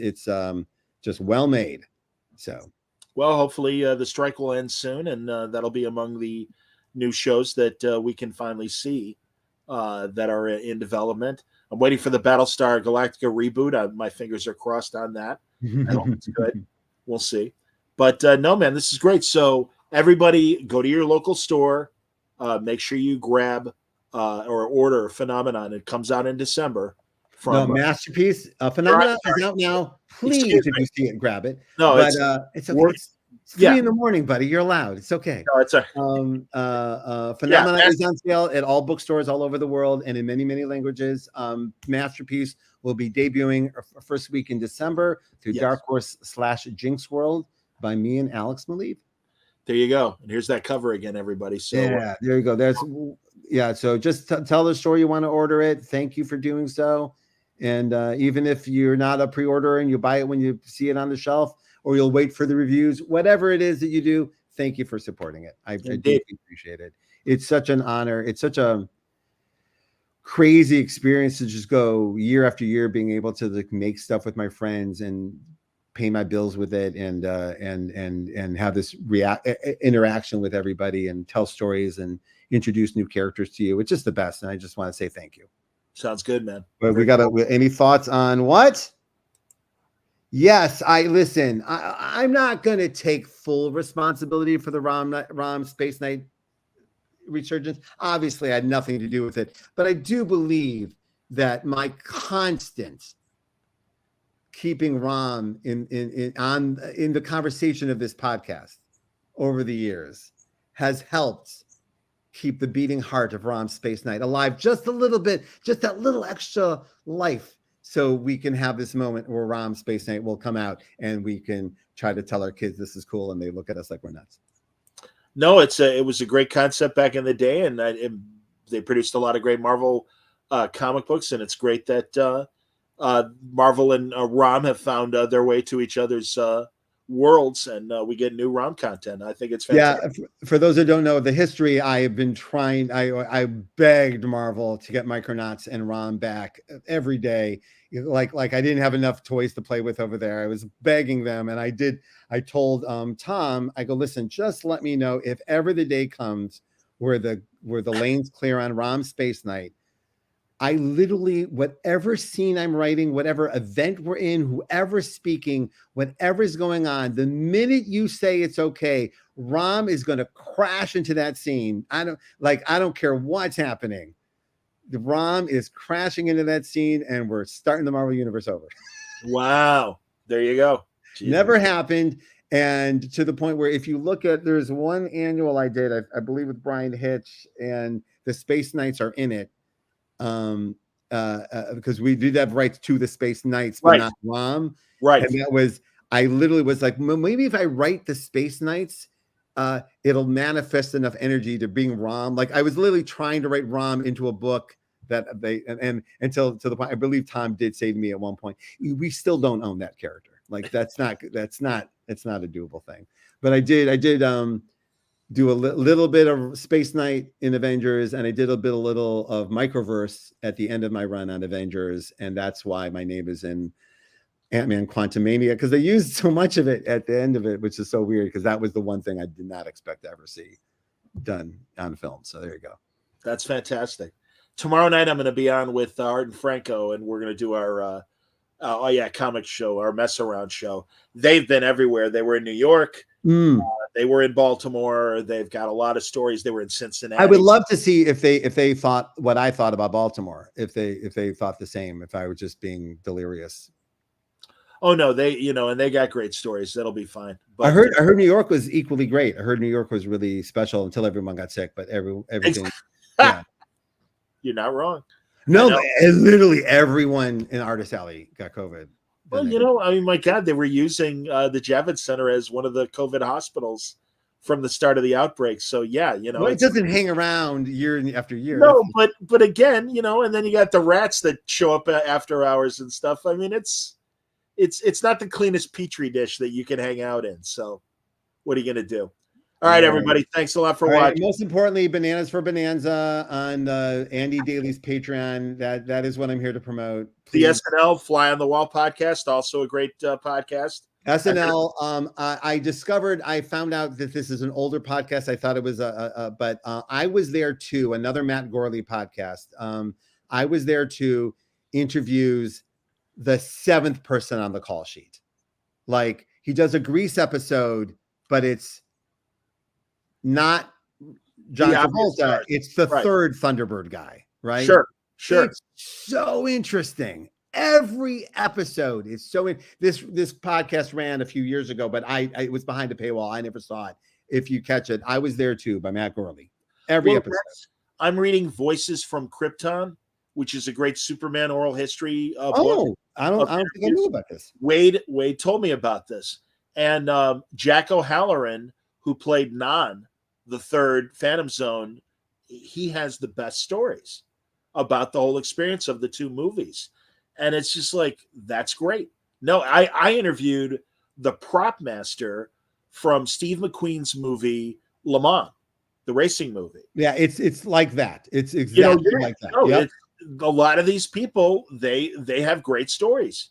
just well made. So, well, hopefully the strike will end soon, and that'll be among the new shows that we can finally see that are in development. I'm waiting for the Battlestar Galactica reboot. My fingers are crossed on that. I hope it's good. We'll see. But no, man, this is great. So everybody, go to your local store. Make sure you grab or order Phenomenon. It comes out in December. Masterpiece. Phenomenon is out now. Please, if you see it, grab it. No, but it's okay. It's 3 in the morning, buddy. You're allowed. It's okay. No, it's Phenomenon is on sale at all bookstores all over the world and in many languages. Masterpiece will be debuting first week in December through Dark Horse / Jinx World by me and Alex Maleev. There you go. And here's that cover again, everybody. So yeah, there you go. So just tell the store you want to order it. Thank you for doing so. And even if you're not a pre-order and you buy it when you see it on the shelf, or you'll wait for the reviews, whatever it is that you do, thank you for supporting it. I deeply appreciate it. It's such an honor. It's such a crazy experience to just go year after year, being able to make stuff with my friends and pay my bills with it, and have this interaction with everybody and tell stories and introduce new characters to you. It's just the best. And I just want to say thank you. Sounds good, man. But we got any thoughts on what? Yes, I'm not going to take full responsibility for the ROM Space Knight resurgence. Obviously, I had nothing to do with it, but I do believe that my constant keeping ROM in the conversation of this podcast over the years has helped keep the beating heart of ROM Space Knight alive just a little bit, just that little extra life, so we can have this moment where ROM Space Knight will come out and we can try to tell our kids this is cool, and they look at us like we're nuts. No, it was a great concept back in the day, and they produced a lot of great Marvel comic books, and it's great that Marvel and ROM have found their way to each other's worlds, and we get new ROM content. I think it's fantastic. Yeah, for those who don't know the history, I have been trying. I begged Marvel to get Micronauts and ROM back every day. Like I didn't have enough toys to play with over there. I was begging them, and I did. I told Tom, I go, listen, just let me know if ever the day comes where the lane's clear on Rom's Space Night. I literally, whatever scene I'm writing, whatever event we're in, whoever's speaking, whatever's going on, the minute you say it's okay, Rom is going to crash into that scene. I don't care what's happening. The Rom is crashing into that scene, and we're starting the Marvel Universe over. Wow. There you go. Jesus. Never happened. And to the point where if you look at, there's one annual I did, I believe with Brian Hitch, and the Space Knights are in it. Because we did have rights to the Space Knights, but not Rom. Right. And that was, I literally was like, maybe if I write the Space Knights, it'll manifest enough energy to bring Rom. Like I was literally trying to write Rom into a book that and until to the point, I believe Tom did say to me at one point, we still don't own that character. Like it's not a doable thing. But I did do a little bit of Space Knight in Avengers, and I did a little of Microverse at the end of my run on Avengers, and that's why my name is in Ant-Man Quantumania, because they used so much of it at the end of it, which is so weird, because that was the one thing I did not expect to ever see done on film. So there you go. That's fantastic. Tomorrow night I'm going to be on with Art and Franco, and we're going to do our comic show, our mess around show. They've been everywhere. They were in New York. They were in Baltimore. They've got a lot of stories. They were in Cincinnati. I would love to see if they thought what I thought about Baltimore, if they thought the same, if I was just being delirious. Oh no, and they got great stories. That'll be fine. But I heard New York was equally great. I heard New York was really special until everyone got sick, but everything. Yeah. You're not wrong. No, literally everyone in Artist Alley got COVID. Well, I mean, my God, they were using the Javits Center as one of the COVID hospitals from the start of the outbreak. So yeah, well, it doesn't hang around year after year. No, but again, and then you got the rats that show up after hours and stuff. I mean, it's not the cleanest petri dish that you can hang out in. So what are you going to do? All right, everybody. Thanks a lot for watching. Most importantly, Bananas for Bonanza on Andy Daly's Patreon. That is what I'm here to promote. Please. The SNL Fly on the Wall podcast, also a great podcast. SNL. I found out that this is an older podcast. I thought it was but I was there too. Another Matt Gorley podcast. I was there to interviews the 7th person on the call sheet. Like he does a Grease episode, but it's not John Travolta. It's the third Thunderbird guy, right? Sure. It's so interesting. Every episode is so. This podcast ran a few years ago, but it was behind a paywall. I never saw it. If you catch it, I was there too by Matt Gorley. Every episode. I'm reading Voices from Krypton, which is a great Superman oral history book. I don't think I knew about this. Wade told me about this, and Jack O'Halloran, who played Non, the third Phantom Zone, he has the best stories about the whole experience of the two movies. And it's just like, that's great. No, I interviewed the prop master from Steve McQueen's movie Le Mans, the racing movie. Yeah, it's like that. It's exactly like that. No, a lot of these people, they have great stories.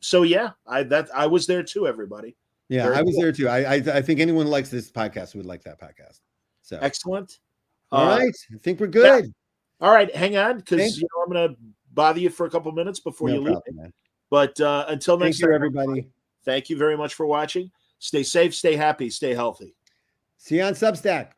So yeah, I was there too, everybody. Yeah, I was there too. I think anyone who likes this podcast would like that podcast. So excellent. All right. I think we're good. Yeah. All right, hang on, because I'm going to bother you for a couple minutes before you leave. Man. But until next time, everybody. Thank you very much for watching. Stay safe, stay happy, stay healthy. See you on Substack.